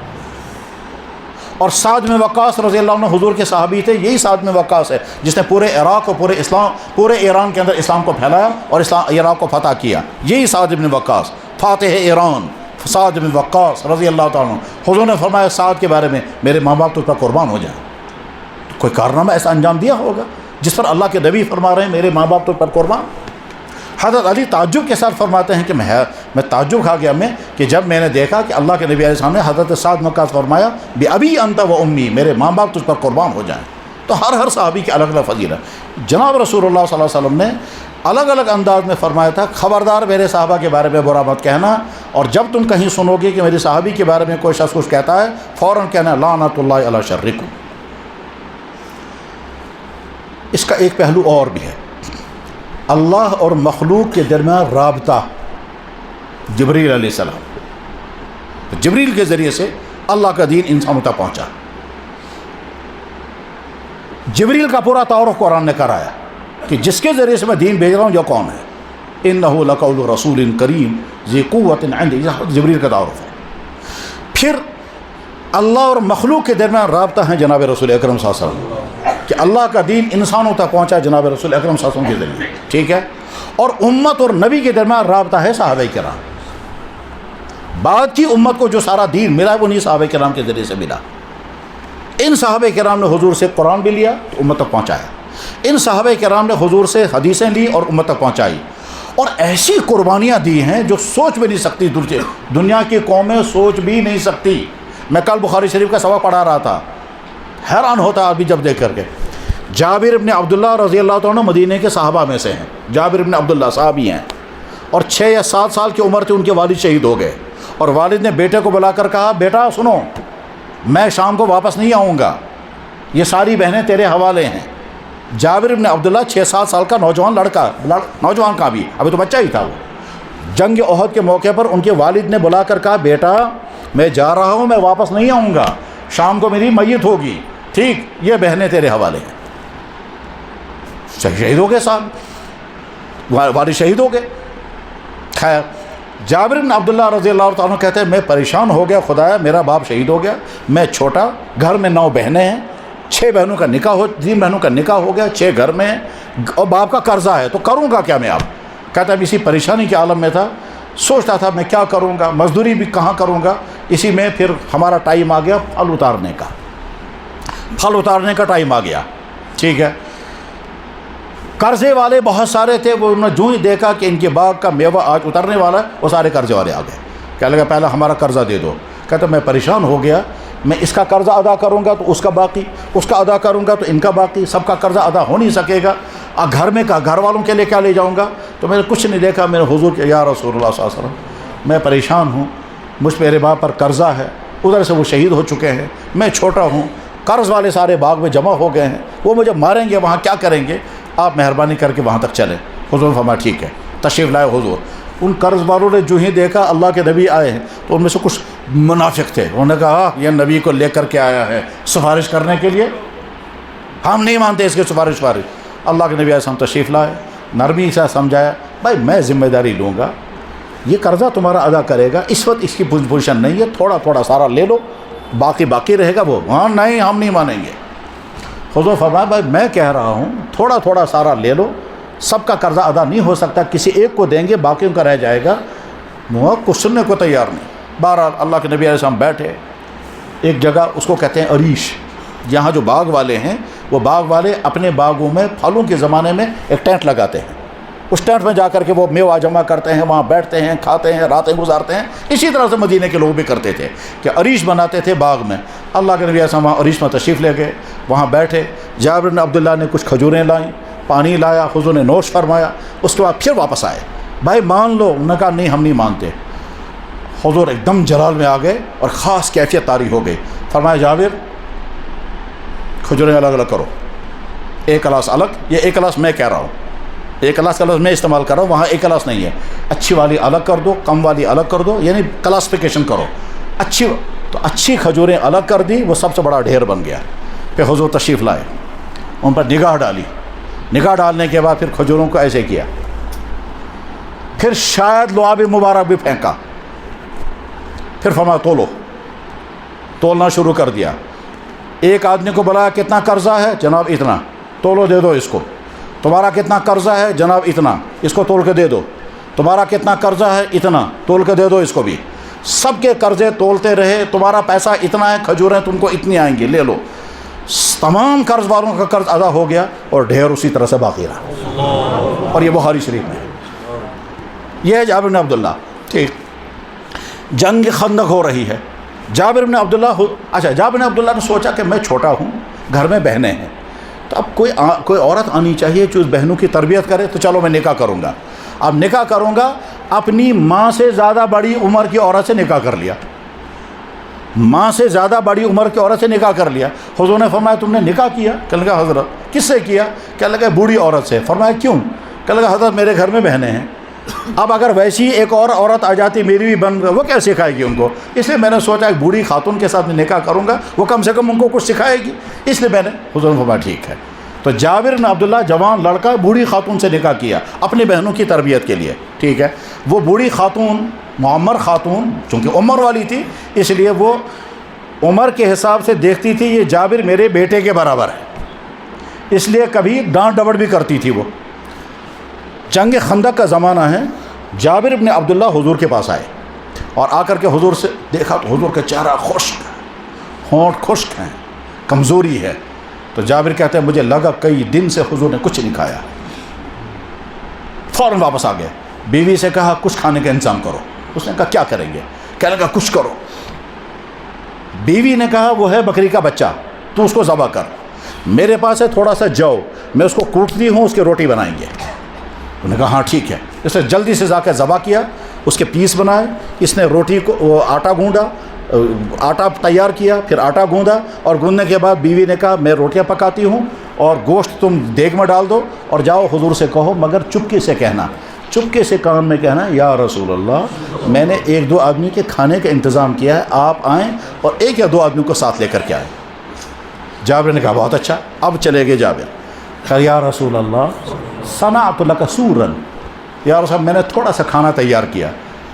[SPEAKER 1] اور سعد بن وقاص رضی اللہ عنہ حضور کے صحابی تھے. یہی سعد بن وقاص ہے جس نے پورے عراق اور پورے ایران کے اندر اسلام کو پھیلایا اور عراق کو فتح کیا. یہی سعد بن وقاص فاتح ایران سعد بن وقاص رضی اللہ تعالیٰ عنہ. حضور نے فرمایا سعد کے بارے میں میرے ماں باپ تو اس پر قربان ہو جائیں. کوئی کارنامہ ایسا انجام دیا ہوگا جس پر اللہ کے نبی فرما رہے ہیں میرے ماں باپ تو اس پر قربان. حضرت علی تعجب کے ساتھ فرماتے ہیں کہ میں تعجب کھا گیا کہ جب میں نے دیکھا کہ اللہ کے نبی علیہ السلام نے حضرت سعد وقاص فرمایا بِأَبِي أَنْتَ وَأُمِّي میرے ماں باپ تجھ پر قربان ہو جائیں. تو ہر صحابی کی الگ الگ فضیلت. جناب رسول اللہ صلی اللہ علیہ وسلم نے الگ الگ انداز میں فرمایا تھا خبردار میرے صحابہ کے بارے میں برا مت کہنا, اور جب تم کہیں سنو گے کہ میری صحابی کے بارے میں کوئی شخص کچھ کہتا ہے فوراً کہنا لعنت اللہ علی شرکم. اس کا ایک پہلو اور بھی ہے. اللہ اور مخلوق کے درمیان رابطہ جبریل علیہ السلام, جبریل کے ذریعے سے اللہ کا دین انسانوں تک پہنچا. جبریل کا پورا تعارف قرآن نے کرایا کہ جس کے ذریعے سے میں دین بھیج رہا ہوں یہ کون ہے. انہ لقول رسول کریم ذی قوت عند, جبریل کا تعارف ہے. پھر اللہ اور مخلوق کے درمیان رابطہ ہے جناب رسول اکرم صلی اللہ علیہ وسلم, کہ اللہ کا دین انسانوں تک پہنچا جناب رسول اکرم صلی اللہ علیہ وسلم کے ذریعے. ٹھیک ہے. اور امت اور نبی کے درمیان رابطہ ہے صحابہ کرام. بعد کی امت کو جو سارا دین ملا وہ نہیں صحابہ کرام کے ذریعے سے ملا. ان صحابہ کرام نے حضور سے قرآن بھی لیا تو امت تک پہنچایا. ان صحابہ کرام نے حضور سے حدیثیں لی اور امت تک پہنچائی. اور ایسی قربانیاں دی ہیں جو سوچ بھی نہیں سکتی, دنیا کی قومیں سوچ بھی نہیں سکتی. میں کل بخاری شریف کا سبق پڑھا رہا تھا, حیران ہوتا ابھی جب دیکھ کر کے. جابر ابن عبداللہ رضی اللہ عنہ مدینہ کے صحابہ میں سے ہیں. جابر ابن عبداللہ صحابی ہیں, اور 6 یا 7 سال کی عمر تھی ان کے والد شہید ہو گئے. اور والد نے بیٹے کو بلا کر کہا بیٹا سنو, میں شام کو واپس نہیں آؤں گا, یہ ساری بہنیں تیرے حوالے ہیں. جابر ابن عبداللہ 6-7 سال کا نوجوان لڑکا, نوجوان کا بھی ابھی تو بچہ ہی تھا. وہ جنگ احد کے موقع پر ان کے والد نے بلا کر کہا بیٹا میں جا رہا ہوں, میں واپس نہیں آؤں گا, شام کو میری میت ہوگی, ٹھیک, یہ بہنیں تیرے حوالے ہیں. شہید ہو گئے صاحب, والد شہید ہو گئے. خیر, جابر بن عبداللہ رضی اللہ عنہ کہتے ہیں میں پریشان ہو گیا, خدایا میرا باپ شہید ہو گیا, میں چھوٹا, گھر میں 9 بہنیں ہیں, 6 بہنوں کا نکاح 3 بہنوں کا نکاح ہو گیا, 6 گھر میں ہیں, اور باپ کا قرضہ ہے, تو کروں گا کیا میں. اب کہتا ہے اسی پریشانی کے عالم میں تھا, سوچتا تھا میں کیا کروں گا, مزدوری بھی کہاں کروں گا. اسی میں پھر ہمارا ٹائم آ گیا پھل اتارنے کا, پھل اتارنے کا ٹائم آ گیا. ٹھیک ہے. قرضے والے بہت سارے تھے, وہ انہوں نے جو ہی دیکھا کہ ان کے باغ کا میوہ آج اترنے والا ہے, وہ سارے قرضے والے آ گئے. کہنے لگا پہلے ہمارا قرضہ دے دو. کہتا میں پریشان ہو گیا, میں اس کا قرضہ ادا کروں گا تو اس کا باقی, اس کا ادا کروں گا تو ان کا باقی, سب کا قرضہ ادا ہو نہیں سکے گا. گھر میں کا گھر والوں کے لیے کیا لے جاؤں گا. تو میں نے کچھ نہیں دیکھا, میں نے حضور کے یا رسول اللہ صلی اللہ علیہ وسلم میں پریشان ہوں, مجھ پہ میرے باپ پر قرضہ ہے, ادھر سے وہ شہید ہو چکے ہیں, میں چھوٹا ہوں, قرض والے سارے باغ میں جمع ہو گئے ہیں, وہ مجھے ماریں گے, وہاں کیا کریں گے, آپ مہربانی کر کے وہاں تک چلیں. حضور فرمایا ٹھیک ہے, تشریف لائے حضور. ان قرض والوں نے جو ہی دیکھا اللہ کے نبی آئے ہیں تو ان میں سے کچھ منافق تھے, انہوں نے کہا یہ نبی کو لے کر کے آیا ہے سفارش کرنے کے لیے, ہم نہیں مانتے اس کے سفارش. اللہ کے نبی علیہ السلام تشریف لائے, نرمی سے سمجھایا بھائی میں ذمہ داری لوں گا, یہ قرضہ تمہارا ادا کرے گا, اس وقت اس کی پوزیشن نہیں ہے, تھوڑا تھوڑا سارا لے لو, باقی رہے گا. وہ ہاں نہیں ہم نہیں مانیں گے. حضور فرمایا بھائی میں کہہ رہا ہوں تھوڑا تھوڑا سارا لے لو, سب کا قرضہ ادا نہیں ہو سکتا, کسی ایک کو دیں گے باقیوں کا رہ جائے گا. وہ کچھ سننے کو تیار نہیں. بہرحال اللہ کے نبی علیہ السلام بیٹھے ایک جگہ, اس کو کہتے ہیں عریش. یہاں جو باغ والے ہیں وہ باغ والے اپنے باغوں میں پھلوں کے زمانے میں ایک ٹینٹ لگاتے ہیں, اس ٹینٹ میں جا کر کے وہ میوہ جمع کرتے ہیں, وہاں بیٹھتے ہیں, کھاتے ہیں, راتیں گزارتے ہیں. اسی طرح سے مدینہ کے لوگ بھی کرتے تھے کہ عریش بناتے تھے باغ میں. اللہ کے نبی علیہ السلام وہاں عریش میں تشریف لے گئے, وہاں بیٹھے. جابر بن عبداللہ نے کچھ کھجوریں لائیں, پانی لایا, حضور نے نوش فرمایا. اس کے بعد پھر واپس آئے, بھائی مان لو. انہوں نے کہا نہیں ہم نہیں مانتے. حضور ایک دم جلال میں آ گئے اور خاص کیفیت طاری ہو گئی. فرمایا جابر کھجوریں الگ الگ کرو, ایک گلاس الگ, یہ ایک گلاس میں کہہ رہا ہوں, ایک گلاس کا لفظ میں استعمال کر رہا ہوں, وہاں ایک گلاس نہیں ہے. اچھی والی الگ کر دو, کم والی الگ کر دو, یعنی کلاسیفیکیشن کرو. اچھی کھجوریں الگ کر دی, وہ سب سے بڑا ڈھیر بن گیا. پھر حضور تشریف لائے, ان پر نگاہ ڈالی. نگاہ ڈالنے کے بعد پھر کھجوروں کو ایسے کیا, پھر شاید لعاب مبارک بھی پھینکا. پھر فرمایا تولو, تولنا شروع کر دیا. ایک آدمی کو بلایا کتنا قرضہ ہے؟ جناب اتنا، تولو دے دو اس کو. تمہارا کتنا قرضہ ہے؟ جناب اتنا، اس کو تول کے دے دو. تمہارا کتنا قرضہ ہے؟ اتنا، تول کے دے دو اس کو بھی. سب کے قرضے تولتے رہے. تمہارا پیسہ اتنا ہے، کھجوریں تم کو اتنی آئیں گی، لے لو. تمام قرض والوں کا قرض ادا ہو گیا اور ڈھیر اسی طرح سے باقی رہا. اور یہ بخاری شریف میں ہے. یہ ہے جابر بن عبداللہ. ٹھیک، جنگ خندق ہو رہی ہے. جابر بن عبداللہ نے سوچا کہ میں چھوٹا ہوں، گھر میں بہنیں ہیں، تو اب کوئی عورت آنی چاہیے جو اس بہنوں کی تربیت کرے. تو چلو میں نکاح کروں گا. اب نکاح کروں گا، اپنی ماں سے زیادہ بڑی عمر کی عورت سے نکاح کر لیا. ماں سے زیادہ بڑی عمر کی عورت سے نکاح کر لیا. حضور نے فرمایا تم نے نکاح کیا؟ کہنے لگا حضرت کس سے کیا؟ کہنے لگا بوڑھی عورت سے. فرمایا کیوں؟ کہنے لگا حضرت میرے گھر میں بہنیں ہیں، اب اگر ویسی ایک اور عورت آ جاتی میری بھی بن، وہ کیا سکھائے گی ان کو؟ اس لیے میں نے سوچا ایک بوڑھی خاتون کے ساتھ میں نکاح کروں گا، وہ کم سے کم ان کو کچھ سکھائے گی. اس لیے میں نے، حضور نے فرمایا ٹھیک ہے. تو جابر بن عبداللہ جوان لڑکا بوڑھی خاتون سے نکاح کیا اپنی بہنوں کی تربیت کے لیے. ٹھیک ہے. وہ بوڑھی خاتون معمر خاتون چونکہ عمر والی تھی، اس لیے وہ عمر کے حساب سے دیکھتی تھی یہ جابر میرے بیٹے کے برابر ہے، اس لیے کبھی ڈانٹ ڈپٹ بھی کرتی تھی. وہ جنگ خندق کا زمانہ ہے. جابر بن عبداللہ حضور کے پاس آئے اور آ کر کے حضور سے دیکھا تو حضور کا چہرہ خشک ہے، ہونٹ خشک ہیں، کمزوری ہے. تو جابر کہتے ہیں مجھے لگا کئی دن سے حضور نے کچھ نہیں کھایا. فوراً واپس آ گئے. بیوی سے کہا کچھ کھانے کا انتظام کرو. اس نے کہا کیا کریں گے؟ کہنے لگا کچھ کرو. بیوی نے کہا وہ ہے بکری کا بچہ، تو اس کو ذبح کر. میرے پاس ہے تھوڑا سا جو، میں اس کو کوٹتی ہوں، اس کی روٹی بنائیں گے. انہوں نے کہا ہاں ٹھیک ہے. اس نے جلدی سے جا کے ذبح کیا، اس کے پیس بنائے. اس نے روٹی کو آٹا گوندا، آٹا تیار کیا، پھر آٹا گوندا، اور گوندنے کے بعد بیوی نے کہا میں روٹیاں پکاتی ہوں اور گوشت تم دیگ میں ڈال دو اور جاؤ حضور سے کہو، مگر چپکے سے کہنا، چپکے سے کان میں کہنا یا رسول اللہ میں نے ایک دو آدمی کے کھانے کا انتظام کیا ہے، آپ آئیں اور ایک یا دو آدمی کو ساتھ لے کر کے آئیں. جابر نے کہا بہت اچھا. اب چلے گئے جابر. کہا یا رسول اللہ صنعت لک سورا، یا رسول میں نے تھوڑا سا کھانا تیار کیا.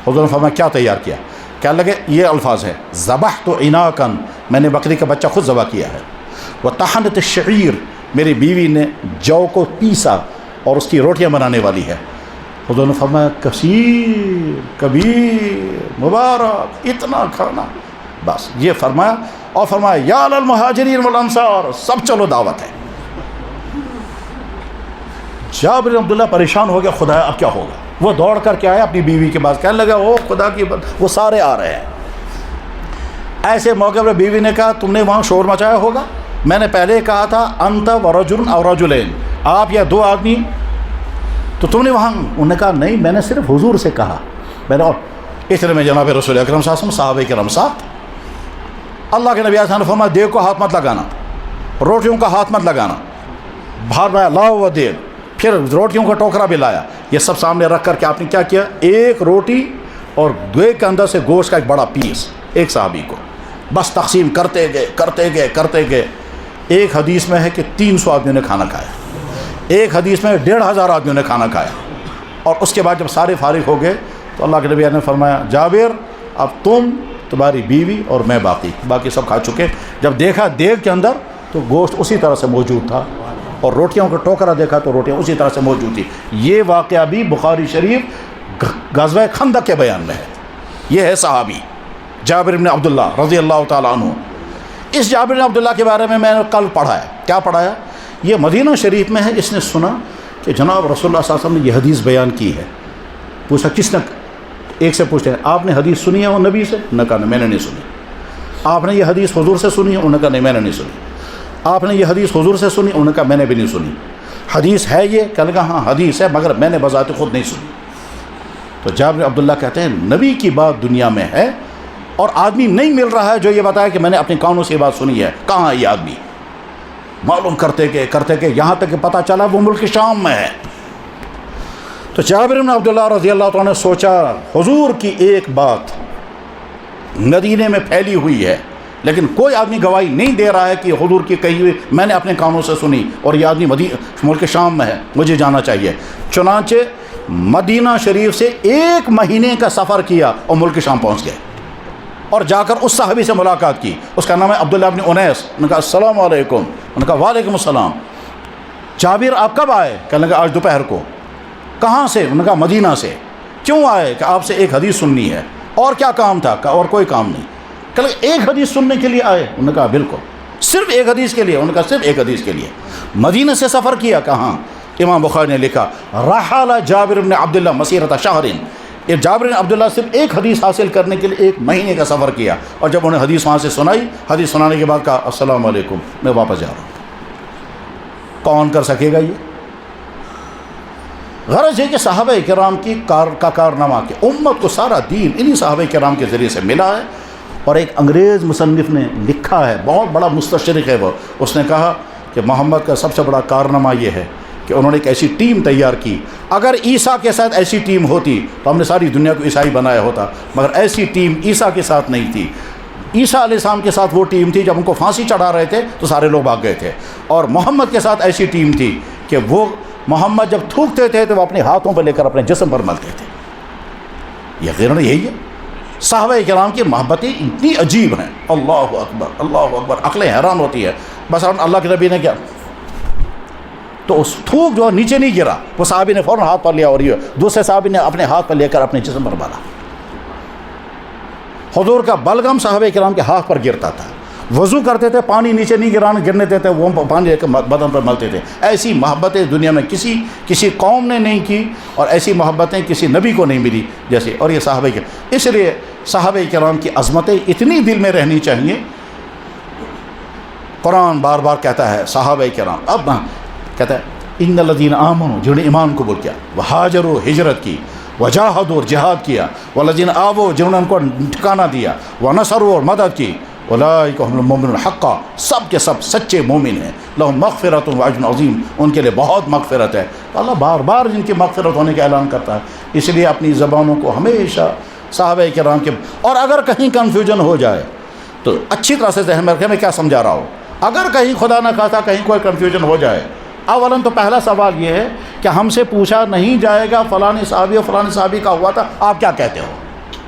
[SPEAKER 1] حضور نے فرمایا کیا تیار کیا؟ کہنے لگے یہ الفاظ ہے ذبحت عناقا، میں نے بکری کا بچہ خود ذبح کیا ہے. وطحنت الشعیر، میری بیوی نے جو کو پیسا اور اس کی روٹیاں بنانے والی ہے. حضور نے فرمایا کثیر کبیر مبارک، اتنا کھانا. بس یہ فرمایا اور فرمایا یا للمہاجرین والانصار، سب چلو دعوت ہے. جابر بن عبداللہ پریشان ہو گیا، خدا اب کیا ہوگا. وہ دوڑ کر کے آیا اپنی بیوی کے پاس، کہنے لگا او خدا کی وہ سارے آ رہے ہیں. ایسے موقع پر بیوی نے کہا تم نے وہاں شور مچایا ہوگا، میں نے پہلے کہا تھا انت ورجل او رجلین، آپ یا دو آدمی، تو تم نے وہاں. انہوں نے کہا نہیں میں نے صرف حضور سے کہا. میں نے اس لیے میں جناب رسول اکرم صلی اللہ علیہ وسلم صحابہ کرام ساتھ. اللہ کے نبی نے فرمایا دیگ کو ہاتھ مت لگانا، روٹیوں کا ہاتھ مت لگانا. باہر میں لاؤ وہ دیگ، پھر روٹیوں کا ٹوکرا بھی لایا. یہ سب سامنے رکھ کر کے آپ نے کیا کیا، ایک روٹی اور دیگ کے اندر سے گوشت کا ایک بڑا پیس ایک صحابی کو، بس تقسیم کرتے گئے کرتے گئے کرتے گئے. ایک حدیث میں ہے کہ 300 آدمیوں نے کھانا کھایا، ایک حدیث میں 1500 آدمیوں نے کھانا کھایا. اور اس کے بعد جب سارے فارغ ہو گئے تو اللہ کے نبی نے فرمایا جابر اب تم، تمہاری بیوی اور میں باقی سب کھا چکے. جب دیکھا دیگ کے اندر تو گوشت اسی طرح سے موجود تھا، اور روٹیوں کا ٹوکرا دیکھا تو روٹیاں اسی طرح سے موجود تھی. یہ واقعہ بھی بخاری شریف غزوہ خندق کے بیان میں ہے. یہ ہے صحابی جابر بن عبداللہ رضی اللہ تعالیٰ عنہ. اس جابر بن عبداللہ کے بارے میں نے کل پڑھایا. کیا پڑھایا؟ یہ مدینہ شریف میں ہے. اس نے سنا کہ جناب رسول اللہ صلی اللہ علیہ وسلم نے یہ حدیث بیان کی ہے. پوچھا کس نے؟ ایک سے پوچھتے ہیں آپ نے حدیث سنی ہے وہ نبی سے؟ انہوں نے کہا میں نے نہیں سنی. آپ نے یہ حدیث حضور سے سنی ہے؟ انہوں نے کہا نہیں میں نے نہیں سنی. آپ نے یہ حدیث حضور سے سنی؟ انہوں نے کہا میں نے بھی نہیں سنی. حدیث ہے یہ؟ کہنے لگا ہاں حدیث ہے مگر میں نے بذات خود نہیں سنی. تو جابر عبداللہ کہتے ہیں نبی کی بات دنیا میں ہے اور آدمی نہیں مل رہا ہے جو یہ بتایا کہ میں نے اپنے کانوں سے یہ بات سنی ہے. کہاں ہے یہ آدمی؟ معلوم کرتے گئے یہاں تک کہ پتہ چلا وہ ملک شام میں ہے. تو جابر بن عبداللہ رضی اللہ تعالیٰ نے سوچا حضور کی ایک بات مدینے میں پھیلی ہوئی ہے لیکن کوئی آدمی گواہی نہیں دے رہا ہے کہ حضور کی کہی ہوئی میں نے اپنے کانوں سے سنی اور یہ آدمی ملک شام میں ہے، مجھے جانا چاہیے. چنانچہ مدینہ شریف سے 1 مہینے کا سفر کیا اور ملک شام پہنچ گئے اور جا کر اس صحابی سے ملاقات کی، اس کا نام ہے عبداللہ بن انیس۔ انہوں نے کہا السلام علیکم، انہوں نے کہا وعلیکم السلام۔ جابر آپ کب آئے؟ کہنے لگا آج دوپہر کو۔ کہاں سے؟ انہوں نے کہا مدینہ سے۔ کیوں آئے؟ کہ آپ سے ایک حدیث سننی ہے۔ اور کیا کام تھا؟ کہ اور کوئی کام نہیں۔ کہنے لگا ایک حدیث سننے کے لیے آئے؟ انہوں نے کہا بالکل، صرف ایک حدیث کے لیے؟ انہوں نے کہا صرف ایک حدیث کے لیے۔ مدینہ سے سفر کیا؟ کہاں؟ امام بخاری نے لکھا رحل جابر بن عبداللہ مسیرۃ شہر، یہ جابر بن عبداللہ صرف ایک حدیث حاصل کرنے کے لیے 1 مہینے کا سفر کیا، اور جب انہیں حدیث وہاں سے سنائی، حدیث سنانے کے بعد کہا السلام علیکم، میں واپس جا رہا ہوں۔ کون کر سکے گا یہ؟ غرض ہے کہ صحابہ کرام کی کارنامہ کہ امت کو سارا دین انہی صحابہ کرام کے ذریعے سے ملا ہے۔ اور ایک انگریز مصنف نے لکھا ہے، بہت بڑا مستشرق ہے وہ، اس نے کہا کہ محمد کا سب سے بڑا کارنامہ یہ ہے کہ انہوں نے ایک ایسی ٹیم تیار کی۔ اگر عیسیٰ کے ساتھ ایسی ٹیم ہوتی تو ہم نے ساری دنیا کو عیسائی بنایا ہوتا، مگر ایسی ٹیم عیسیٰ کے ساتھ نہیں تھی۔ عیسیٰ علیہ السلام کے ساتھ وہ ٹیم تھی، جب ان کو پھانسی چڑھا رہے تھے تو سارے لوگ بھاگ گئے تھے، اور محمد کے ساتھ ایسی ٹیم تھی کہ وہ محمد جب تھوکتے تھے تو وہ اپنے ہاتھوں پہ لے کر اپنے جسم پر ملتے تھے۔ یقیناً یہی ہے، صحابہ کرام کی محبتیں اتنی عجیب ہیں، اللہ اکبر اللہ اکبر، عقلیں حیران ہوتی ہے۔ بس اللہ کے نبی نے کیا تو اس تھوک جو نیچے نہیں گرا، وہ صحابی نے فوراً ہاتھ پر لیا اور یہ دوسرے صحابی نے اپنے ہاتھ پر لے کر اپنے جسم پر مالا۔ حضور کا بلغم صحابہ کرام کے ہاتھ پر گرتا تھا، وضو کرتے تھے پانی نیچے نہیں گرنے دیتے، وہ پانی لے کر بدن پر ملتے تھے۔ ایسی محبتیں دنیا میں کسی قوم نے نہیں کی، اور ایسی محبتیں کسی نبی کو نہیں ملی جیسے، اور یہ صحابہ کرام۔ اس لیے صحابہ کرام کی عظمتیں اتنی دل میں رہنی چاہیے۔ قرآن بار بار کہتا ہے صحابہ کرام، اب کہتا ہے ان الذین آمنوا، جنہوں نے ایمان قبول کیا، وہاجروا ہجرت کی، وجاہدوا اور جہاد کیا، والذین آووا جنہوں نے ان کو ٹھکانہ دیا، ونصروا اور مدد کی، اولئک هم المؤمنون حقا، سب کے سب سچے مومن ہیں، لہم مغفرۃ واجر عظیم، ان کے لیے بہت مغفرت ہے۔ اللہ بار بار جن کی مغفرت ہونے کا اعلان کرتا ہے۔ اس لیے اپنی زبانوں کو ہمیشہ صحابہ کرام کے، اور اگر کہیں کنفیوژن ہو جائے تو اچھی طرح سے ذہن میں رکھیں میں کیا سمجھا رہا ہوں۔ اگر کہیں خدا نہ خواستہ کہیں کوئی کنفیوژن ہو جائے، اولاً تو پہلا سوال یہ ہے کہ ہم سے پوچھا نہیں جائے گا فلاں صحابی اور فلاں صحابی کا ہوا تھا، آپ کیا کہتے ہو؟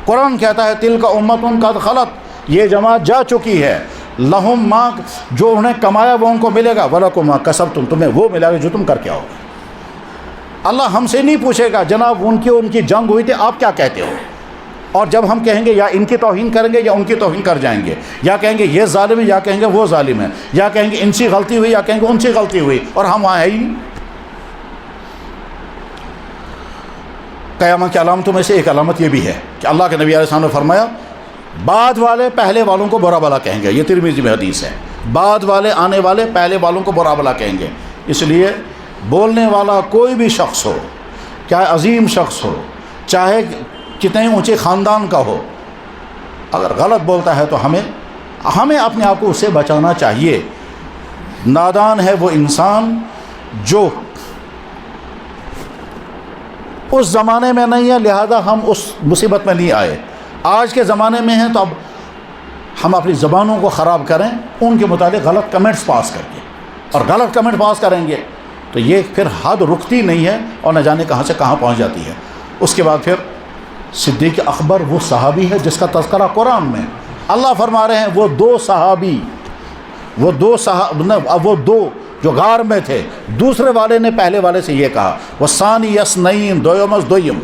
[SPEAKER 1] قرآن کہتا ہے تلک امۃ قد خلت، یہ جماعت جا چکی ہے، لہم ما، جو انہیں کمایا وہ ان کو ملے گا، ولکم ما کسبتم، تمہیں وہ ملے گا جو تم کر کے آؤ گے۔ اللہ ہم سے نہیں پوچھے گا جناب ان کی جنگ ہوئی تھی آپ کیا کہتے ہو، اور جب ہم کہیں گے یا ان کی توہین کریں گے یا ان کی توہین کر جائیں گے، یا کہیں گے یہ ظالم ہے یا کہیں گے وہ ظالم ہے، یا کہیں گے ان سے غلطی ہوئی یا کہیں گے ان سے غلطی ہوئی، اور ہم وہاں ہیں ہی نہیں۔ قیامت کی علامتوں میں سے ایک علامت یہ بھی ہے کہ اللہ کے نبی علیہ السلام نے فرمایا بعد والے پہلے والوں کو برا بھلا کہیں گے، یہ ترمذی میں حدیث ہے، بعد والے آنے والے پہلے والوں کو برا بھلا کہیں گے۔ اس لیے بولنے والا کوئی بھی شخص ہو، چاہے عظیم شخص ہو، چاہے کتنے اونچے خاندان کا ہو، اگر غلط بولتا ہے تو ہمیں اپنے آپ کو اس سے بچانا چاہیے۔ نادان ہے وہ انسان جو اس زمانے میں نہیں ہے، لہذا ہم اس مصیبت میں نہیں آئے۔ آج کے زمانے میں ہیں تو اب ہم اپنی زبانوں کو خراب کریں ان کے متعلق غلط کمنٹس پاس کر کے، اور غلط کمنٹ پاس کریں گے تو یہ پھر حد رکتی نہیں ہے اور نہ جانے کہاں سے کہاں پہنچ جاتی ہے۔ اس کے بعد پھر صدیق اکبر وہ صحابی ہے جس کا تذکرہ قرآن میں اللہ فرما رہے ہیں، وہ دو جو غار میں تھے، دوسرے والے نے پہلے والے سے یہ کہا وہ ثانی یسنین دویمس دویم،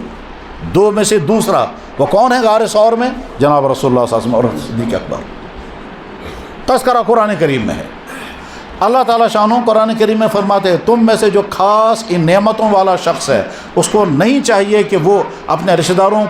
[SPEAKER 1] دو میں سے دوسرا، وہ کون ہے غار ثور میں؟ جناب رسول اللہ صلی اللہ علیہ وسلم اور صدیق اکبر۔ تذکرہ قرآن کریم میں ہے۔ اللہ تعالیٰ شانوں قرآن کریم میں فرماتے ہیں تم میں سے جو خاص ان نعمتوں والا شخص ہے اس کو نہیں چاہیے کہ وہ اپنے رشتہ داروں،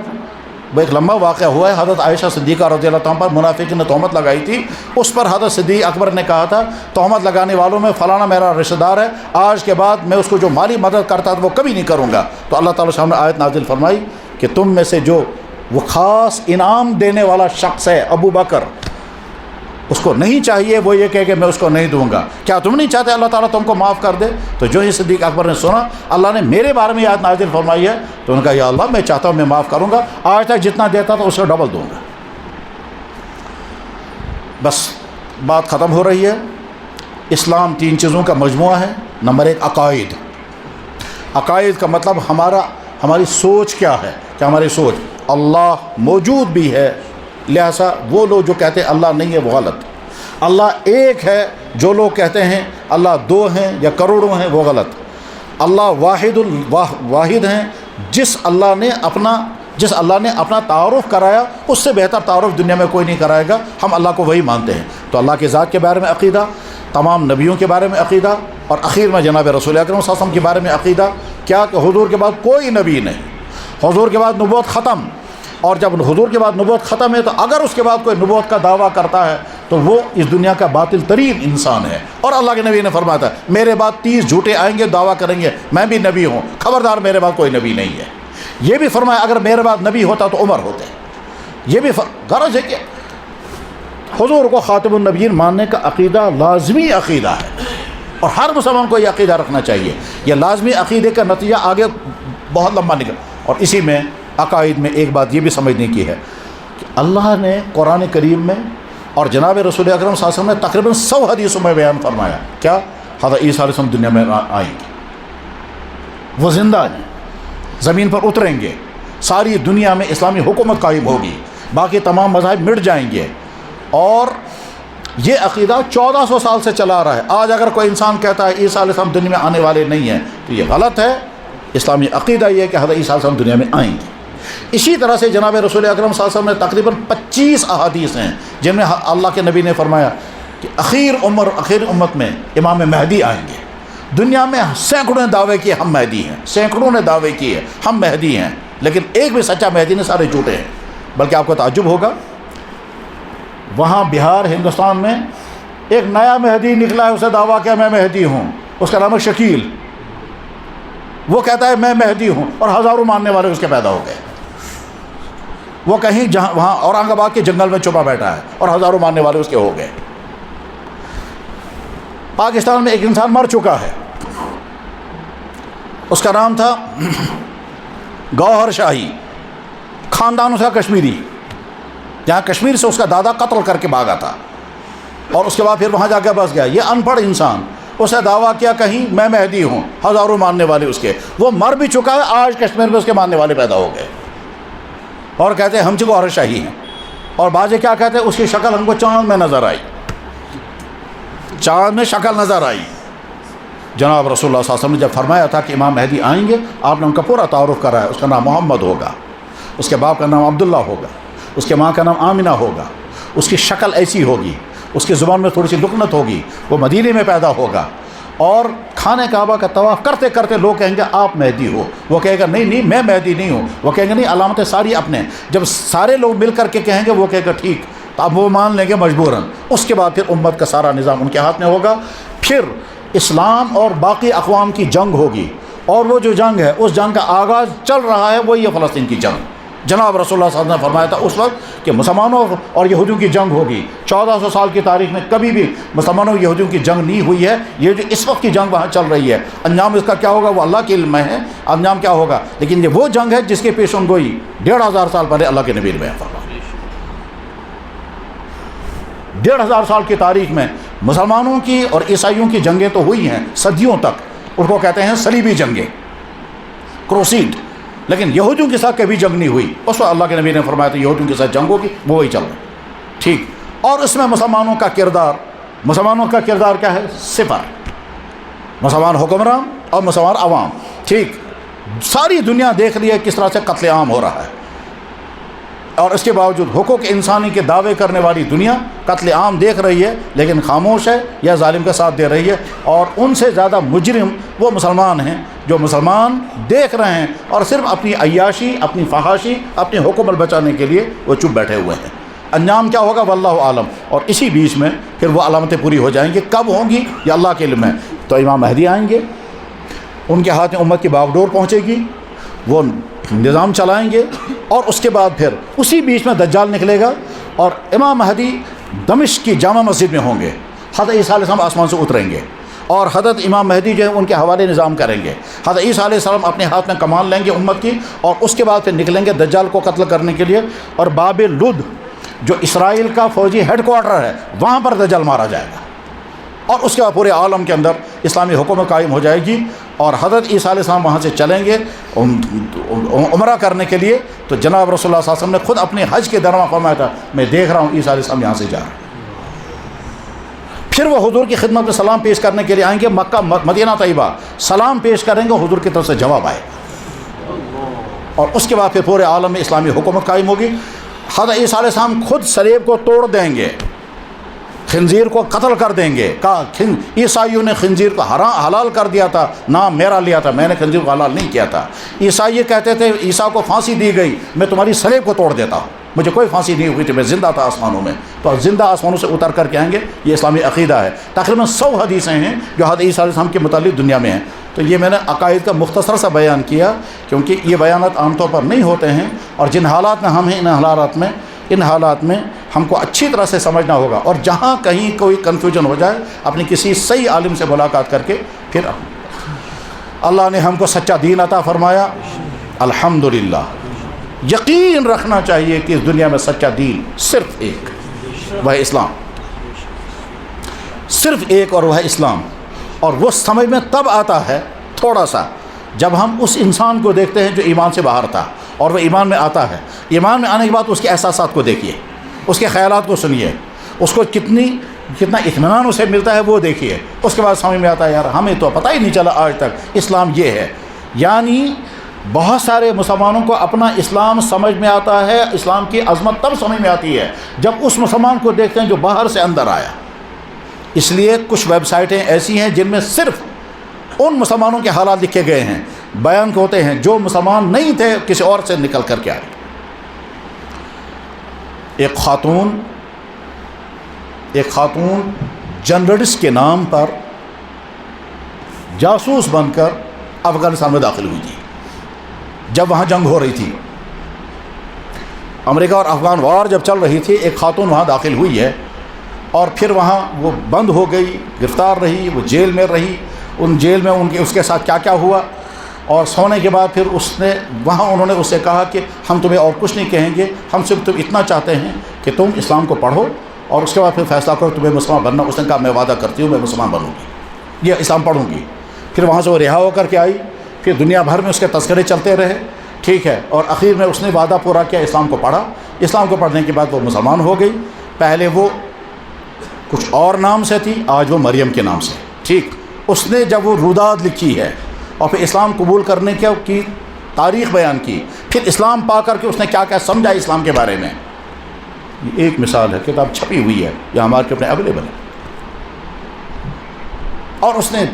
[SPEAKER 1] وہ ایک لمبا واقعہ ہوا ہے، حضرت عائشہ صدیقہ رضی اللہ عنہا پر منافقین نے تہمت لگائی تھی، اس پر حضرت صدیق اکبر نے کہا تھا تہمت لگانے والوں میں فلانا میرا رشتہ دار ہے، آج کے بعد میں اس کو جو مالی مدد کرتا تھا وہ کبھی نہیں کروں گا۔ تو اللہ تعالیٰ شاہ نے آیت نازل فرمائی کہ تم میں سے جو وہ خاص انعام دینے والا شخص ہے ابو بکر، اس کو نہیں چاہیے وہ یہ کہے کہ میں اس کو نہیں دوں گا۔ کیا تم نہیں چاہتے اللہ تعالیٰ تم کو معاف کر دے؟ تو جو ہی صدیق اکبر نے سنا اللہ نے میرے بارے میں آیت نازل فرمائی ہے تو ان کا یا اللہ میں چاہتا ہوں میں معاف کروں گا، آج تک جتنا دیتا تھا اس سے ڈبل دوں گا۔ بس بات ختم ہو رہی ہے۔ اسلام 3 چیزوں کا مجموعہ ہے۔ نمبر 1 عقائد۔ عقائد کا مطلب ہماری سوچ کیا ہے، کہ ہماری سوچ اللہ موجود بھی ہے لہٰذا وہ لوگ جو کہتے ہیں اللہ نہیں ہے وہ غلط. اللہ ایک ہے جو لوگ کہتے ہیں اللہ دو ہیں یا کروڑوں ہیں وہ غلط. اللہ واحد ہیں. جس اللہ نے اپنا تعارف کرایا اس سے بہتر تعارف دنیا میں کوئی نہیں کرائے گا. ہم اللہ کو وہی مانتے ہیں. تو اللہ کی ذات کے بارے میں عقیدہ, تمام نبیوں کے بارے میں عقیدہ, اور اخیر میں جناب رسول اکرم صلی اللہ علیہ وسلم کے بارے میں عقیدہ. کیا کہ حضور کے بعد کوئی نبی نہیں, حضور کے بعد نبوت ختم. اور جب حضور کے بعد نبوت ختم ہے تو اگر اس کے بعد کوئی نبوت کا دعویٰ کرتا ہے تو وہ اس دنیا کا باطل ترین انسان ہے. اور اللہ کے نبی نے فرمایا تھا میرے بعد 30 جھوٹے آئیں گے, دعویٰ کریں گے میں بھی نبی ہوں, خبردار میرے بعد کوئی نبی نہیں ہے. یہ بھی فرمایا اگر میرے بعد نبی ہوتا تو عمر ہوتے. یہ بھی غرض ہے کہ حضور کو خاتم النبیین ماننے کا عقیدہ لازمی عقیدہ ہے, اور ہر مسلمان کو یہ عقیدہ رکھنا چاہیے. یہ لازمی عقیدے کا نتیجہ آگے بہت لمبا نکل. اور اسی میں عقائد میں ایک بات یہ بھی سمجھنے کی ہے کہ اللہ نے قرآن کریم میں اور جناب رسول اکرم صلی اللہ علیہ وسلم نے تقریباً 100 حدیثوں میں بیان فرمایا کیا حضرت عیسیٰ علیہ السلام دنیا میں آئیں گے, وہ زندہ ہیں, زمین پر اتریں گے, ساری دنیا میں اسلامی حکومت قائم ہوگی, باقی تمام مذاہب مٹ جائیں گے. اور یہ عقیدہ 1400 سال سے چلا آ رہا ہے. آج اگر کوئی انسان کہتا ہے عیسیٰ علیہ السلام دنیا میں آنے والے نہیں ہیں تو یہ غلط ہے. اسلامی عقیدہ یہ ہے کہ حضرت عیسیٰ علیہ السلام دنیا میں آئیں گے. اسی طرح سے جناب رسول اکرم صلی اللہ علیہ وسلم نے تقریباً 25 احادیث ہیں جن میں اللہ کے نبی نے فرمایا کہ اخیر امت میں امام مہدی آئیں گے. دنیا میں سینکڑوں نے دعوے کیے ہم مہدی ہیں, سینکڑوں نے دعوے کیے ہم مہدی ہیں, لیکن ایک بھی سچا مہدی نہیں, سارے جھوٹے ہیں. بلکہ آپ کو تعجب ہوگا وہاں بہار ہندوستان میں ایک نیا مہدی نکلا ہے, اسے دعویٰ کیا میں مہدی ہوں, اس کا نام ہے شکیل. وہ کہتا ہے میں مہدی ہوں, اور ہزاروں ماننے والے اس کے پیدا ہو گئے. وہ کہیں جہاں وہاں اورنگ آباد کے جنگل میں چھپا بیٹھا ہے اور ہزاروں ماننے والے اس کے ہو گئے. پاکستان میں ایک انسان مر چکا ہے, اس کا نام تھا گوہر شاہی, خاندان اس کا کشمیری, جہاں کشمیر سے اس کا دادا قتل کر کے بھاگا تھا, اور اس کے بعد پھر وہاں جا کے بس گیا. یہ ان پڑھ انسان, اسے دعویٰ کیا کہیں میں مہدی ہوں, ہزاروں ماننے والے اس کے. وہ مر بھی چکا ہے, آج کشمیر میں اس کے ماننے والے پیدا ہو گئے, اور کہتے ہیں ہم گوہر شاہی ہیں. اور بعض کیا کہتے ہیں اس کی شکل ہم کو چاند میں نظر آئی, چاند میں شکل نظر آئی. جناب رسول اللہ صلی اللہ علیہ وسلم نے جب فرمایا تھا کہ امام مہدی آئیں گے, آپ نے ان کا پورا تعارف کرایا. اس کا نام محمد ہوگا, اس کے باپ کا نام عبداللہ ہوگا, اس کے ماں کا نام آمنہ ہوگا, اس کی شکل ایسی ہوگی, اس کی زبان میں تھوڑی سی لکنت ہوگی, وہ مدینے میں پیدا ہوگا. اور خانہ کعبہ کا طواف کرتے کرتے لوگ کہیں گے آپ مہدی ہو, وہ کہے گا نہیں میں مہدی نہیں ہوں, وہ کہیں گے نہیں علامتیں ساری اپنے. جب سارے لوگ مل کر کے کہیں گے وہ کہے گا ٹھیک, تو اب وہ مان لیں گے مجبوراً. اس کے بعد پھر امت کا سارا نظام ان کے ہاتھ میں ہوگا. پھر اسلام اور باقی اقوام کی جنگ ہوگی, اور وہ جو جنگ ہے اس جنگ کا آغاز چل رہا ہے وہی ہے فلسطین کی جنگ. جناب رسول اللہ صلی اللہ علیہ وسلم نے فرمایا تھا اس وقت کہ مسلمانوں اور یہودیوں کی جنگ ہوگی. 1400 سال کی تاریخ میں کبھی بھی مسلمانوں اور یہودیوں کی جنگ نہیں ہوئی ہے. یہ جو اس وقت کی جنگ وہاں چل رہی ہے, انجام اس کا کیا ہوگا وہ اللہ کے علم میں ہے, انجام کیا ہوگا. لیکن یہ وہ جنگ ہے جس کے پیشن گوئی 1500 سال پہلے اللہ کے نبی نے بیان فرمایا. 1500 سال کی تاریخ میں مسلمانوں کی اور عیسائیوں کی جنگیں تو ہوئی ہیں صدیوں تک, ان کو کہتے ہیں صلیبی جنگیں, کروسیڈ. لیکن یہودیوں کے ساتھ کبھی جنگ نہیں ہوئی. اس وقت اللہ کے نبی نے فرمایا تھا یہودیوں کے ساتھ جنگ ہوگی, وہ وہی چل رہا ہے ٹھیک. اور اس میں مسلمانوں کا کردار کیا ہے؟ صفر. مسلمان حکمران اور مسلمان عوام ٹھیک. ساری دنیا دیکھ رہی ہے کس طرح سے قتل عام ہو رہا ہے, اور اس کے باوجود حقوق انسانی کے دعوے کرنے والی دنیا قتل عام دیکھ رہی ہے لیکن خاموش ہے یا ظالم کا ساتھ دے رہی ہے. اور ان سے زیادہ مجرم وہ مسلمان ہیں جو مسلمان دیکھ رہے ہیں اور صرف اپنی عیاشی, اپنی فحاشی, اپنی حکومت بچانے کے لیے وہ چپ بیٹھے ہوئے ہیں. انجام کیا ہوگا واللہ عالم. اور اسی بیچ میں پھر وہ علامتیں پوری ہو جائیں گی, کب ہوں گی یہ اللہ کے علم ہے. تو امام مہدی آئیں گے, ان کے ہاتھ میں امت کی باغڈور پہنچے گی, وہ نظام چلائیں گے, اور اس کے بعد پھر اسی بیچ میں دجال نکلے گا. اور امام مہدی دمشق کی جامع مسجد میں ہوں گے, حضرت عیسیٰ علیہ السلام آسمان سے اتریں گے, اور حضرت امام مہدی جو ہے ان کے حوالے نظام کریں گے. حضرت عیسیٰ علیہ السلام اپنے ہاتھ میں کمان لیں گے امت کی, اور اس کے بعد پھر نکلیں گے دجال کو قتل کرنے کے لیے. اور باب لد جو اسرائیل کا فوجی ہیڈ کوارٹر ہے وہاں پر دجال مارا جائے گا, اور اس کے بعد پورے عالم کے اندر اسلامی حکومت قائم ہو جائے گی. اور حضرت عیسیٰ علیہ السلام وہاں سے چلیں گے عمرہ کرنے کے لیے، تو جناب رسول اللہ صلی اللہ علیہ وسلم نے خود اپنے حج کے دوران فرمایا تھا میں دیکھ رہا ہوں عیسیٰ علیہ السلام یہاں سے جا رہے ہیں۔ پھر وہ حضور کی خدمت میں سلام پیش کرنے کے لیے آئیں گے مکہ مدینہ طیبہ، سلام پیش کریں گے، حضور کی طرف سے جواب آئے گا، اور اس کے بعد پھر پورے عالم میں اسلامی حکومت قائم ہوگی۔ حضرت عیسیٰ علیہ السلام خود صلیب کو توڑ دیں گے، خنزیر کو قتل کر دیں گے۔ کہا عیسائیوں نے خنزیر کو حلال کر دیا تھا، نام میرا لیا تھا، میں نے خنزیر کو حلال نہیں کیا تھا۔ عیسائی کہتے تھے عیسیٰ کو پھانسی دی گئی، میں تمہاری صلیب کو توڑ دیتا ہوں، مجھے کوئی پھانسی نہیں ہوئی تھی، میں زندہ تھا آسمانوں میں۔ تو زندہ آسمانوں سے اتر کر کے آئیں گے، یہ اسلامی عقیدہ ہے۔ تقریباً 100 حدیثیں ہیں جو حضرت عیسیٰ علیہ السلام کے متعلق دنیا میں ہیں۔ تو یہ میں نے عقائد کا مختصر سا بیان کیا، کیونکہ یہ بیانات عام طور پر نہیں ہوتے ہیں، اور جن حالات میں ہم ہیں ان حالات میں ہم کو اچھی طرح سے سمجھنا ہوگا، اور جہاں کہیں کوئی کنفیوژن ہو جائے اپنی کسی صحیح عالم سے ملاقات کر کے پھر اللہ نے ہم کو سچا دین عطا فرمایا، الحمدللہ۔ یقین رکھنا چاہیے کہ اس دنیا میں سچا دین صرف ایک، وہ ہے اسلام، صرف ایک، اور وہ ہے اسلام۔ اور وہ سمجھ میں تب آتا ہے تھوڑا سا جب ہم اس انسان کو دیکھتے ہیں جو ایمان سے باہر تھا اور وہ ایمان میں آتا ہے۔ ایمان میں آنے کے بعد اس کے احساسات کو دیکھیے، اس کے خیالات کو سنیے، اس کو کتنا اطمینان اسے ملتا ہے وہ دیکھیے، اس کے بعد سمجھ میں آتا ہے یار ہمیں تو پتہ ہی نہیں چلا آج تک اسلام یہ ہے۔ یعنی بہت سارے مسلمانوں کو اپنا اسلام سمجھ میں آتا ہے، اسلام کی عظمت تب سمجھ میں آتی ہے جب اس مسلمان کو دیکھتے ہیں جو باہر سے اندر آیا۔ اس لیے کچھ ویب سائٹیں ایسی ہیں جن میں صرف ان مسلمانوں کے حالات لکھے گئے ہیں، بیان ہوتے ہیں جو مسلمان نہیں تھے، کسی اور سے نکل کر کے آئے۔ ایک خاتون جرنلسٹ کے نام پر جاسوس بن کر افغانستان میں داخل ہوئی تھی جب وہاں جنگ ہو رہی تھی، امریکہ اور افغان وار جب چل رہی تھی، ایک خاتون وہاں داخل ہوئی ہے، اور پھر وہاں وہ بند ہو گئی، گرفتار رہی، وہ جیل میں رہی۔ ان جیل میں اس کے ساتھ کیا کیا ہوا، اور سونے کے بعد پھر انہوں نے اس سے کہا کہ ہم تمہیں اور کچھ نہیں کہیں گے، ہم صرف تم اتنا چاہتے ہیں کہ تم اسلام کو پڑھو اور اس کے بعد پھر فیصلہ کرو تمہیں مسلمان بننا۔ اس نے کہا میں وعدہ کرتی ہوں میں مسلمان بنوں گی، یہ اسلام پڑھوں گی۔ پھر وہاں سے وہ رہا ہو کر کے آئی، پھر دنیا بھر میں اس کے تذکرے چلتے رہے، ٹھیک ہے، اور آخر میں اس نے وعدہ پورا کیا، اسلام کو پڑھا۔ اسلام کو پڑھنے کے بعد وہ مسلمان ہو گئی۔ پہلے وہ کچھ اور نام سے تھی، آج وہ مریم کے نام سے، ٹھیک۔ اس نے جب وہ روداد لکھی ہے اور پھر اسلام قبول کرنے کی تاریخ بیان کی، پھر اسلام پا کر کے اس نے کیا کیا سمجھا اسلام کے بارے میں، یہ ایک مثال ہے، کتاب چھپی ہوئی ہے یا ہمارے کے اپنے اویلیبل ہے، اور اس نے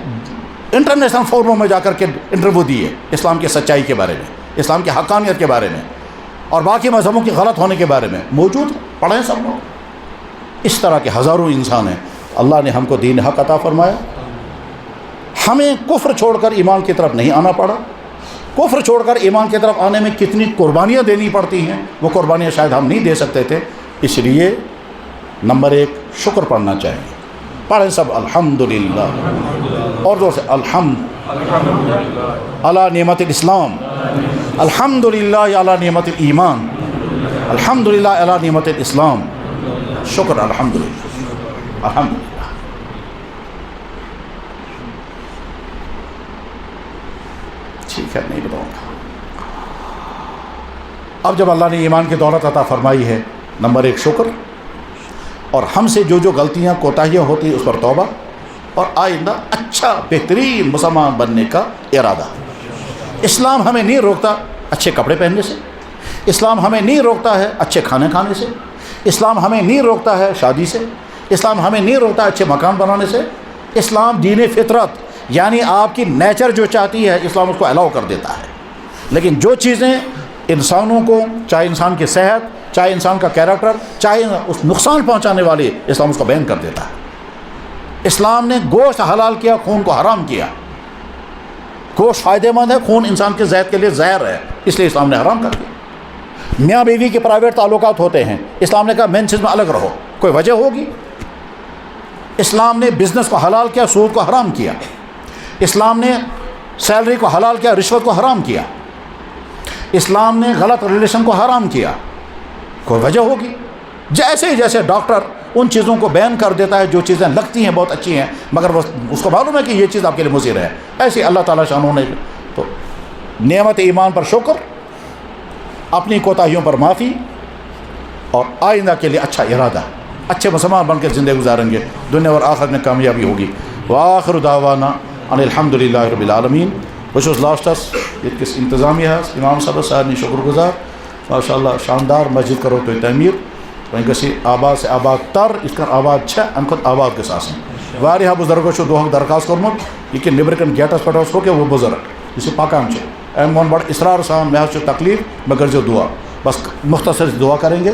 [SPEAKER 1] انٹرنیشنل فورموں میں جا کر کے انٹرویو دی ہے اسلام کی سچائی کے بارے میں، اسلام کی حقانیت کے بارے میں، اور باقی مذہبوں کے غلط ہونے کے بارے میں موجود ہے، پڑھیں سب لوگ۔ اس طرح کے ہزاروں انسان ہیں، اللہ نے ہم کو دین حق عطا فرمایا۔ ہمیں کفر چھوڑ کر ایمان کی طرف نہیں آنا پڑا، کفر چھوڑ کر ایمان کی طرف آنے میں کتنی قربانیاں دینی پڑتی ہیں، وہ قربانیاں شاید ہم نہیں دے سکتے تھے۔ اس لیے نمبر 1 شکر پڑھنا چاہیے، پڑھیں سب الحمدللہ، اور زور سے الحمد علی نعمت الاسلام، الحمدللہ علی نعمت الایمان، الحمدللہ علی نعمت الاسلام، شکر الحمدللہ، الحمدللہ۔ ٹھیک ہے، نہیں بتاؤں گا۔ اب جب اللہ نے ایمان کی دولت عطا فرمائی ہے، نمبر 1 شکر، اور ہم سے جو غلطیاں کوتاہیاں ہوتی ہیں اس پر توبہ، اور آئندہ اچھا بہترین مسلمان بننے کا ارادہ۔ اسلام ہمیں نہیں روکتا اچھے کپڑے پہننے سے، اسلام ہمیں نہیں روکتا ہے اچھے کھانے کھانے سے، اسلام ہمیں نہیں روکتا ہے شادی سے، اسلام ہمیں نہیں روکتا اچھے مکان بنانے سے۔ اسلام دین فطرت، یعنی آپ کی نیچر جو چاہتی ہے اسلام اس کو الاؤ کر دیتا ہے، لیکن جو چیزیں انسانوں کو، چاہے انسان کی صحت، چاہے انسان کا کیریکٹر، چاہے اس نقصان پہنچانے والے، اسلام اس کو بین کر دیتا ہے۔ اسلام نے گوشت حلال کیا، خون کو حرام کیا۔ گوشت فائدہ مند ہے، خون انسان کے صحت کے لیے زہر ہے، اس لیے اسلام نے حرام کر دیا۔ میاں بیوی کے پرائیویٹ تعلقات ہوتے ہیں، اسلام نے کہا مینسز میں الگ رہو، کوئی وجہ ہوگی؟ اسلام نے بزنس کو حلال کیا، سود کو حرام کیا۔ اسلام نے سیلری کو حلال کیا، رشوت کو حرام کیا۔ اسلام نے غلط ریلیشن کو حرام کیا، کوئی وجہ ہوگی؟ جیسے ڈاکٹر ان چیزوں کو بیان کر دیتا ہے جو چیزیں لگتی ہیں بہت اچھی ہیں مگر وہ اس کو معلوم ہے کہ یہ چیز آپ کے لیے مضر ہے. ایسے اللہ تعالیٰ شانوں نے تو نعمت ایمان پر شکر، اپنی کوتاہیوں پر معافی، اور آئندہ کے لیے اچھا ارادہ، اچھے مسلمان بن کے زندگی گزاریں گے، دنیا اور آخرت میں کامیابی ہوگی. وآخر دعوانا ان الحمد للہ رب العالمین. بہٕ چھُس لاسٹس ییٚتہِ کِس انتظامیہس امام صٲبس سارنٕے شُکر گُزار. ماشاء اللہ شاندار مسجد کرو تُہۍ تعمیٖر، وۄنۍ گژھِ یہِ آباد سے آباد تر، یِتھ کٔنۍ آباد چھےٚ اَمہِ کھۄتہٕ آباد گٔژھ آسٕنۍ. واریاہو بُزرگو چھُ دۄہُک درخاست کوٚرمُت یہِ کہِ نیٚبرٕ کَنۍ گیٹَس پٮ۪ٹھ اوس ہوٚکھے وہ بُزرگ یُس یہِ پکان چھُ، أمۍ ووٚن بڑٕ اصرار سان مےٚ حظ چھُ تکلیٖف مےٚ کٔرۍزیو دُعا. بس مختصر دعا کریں گے.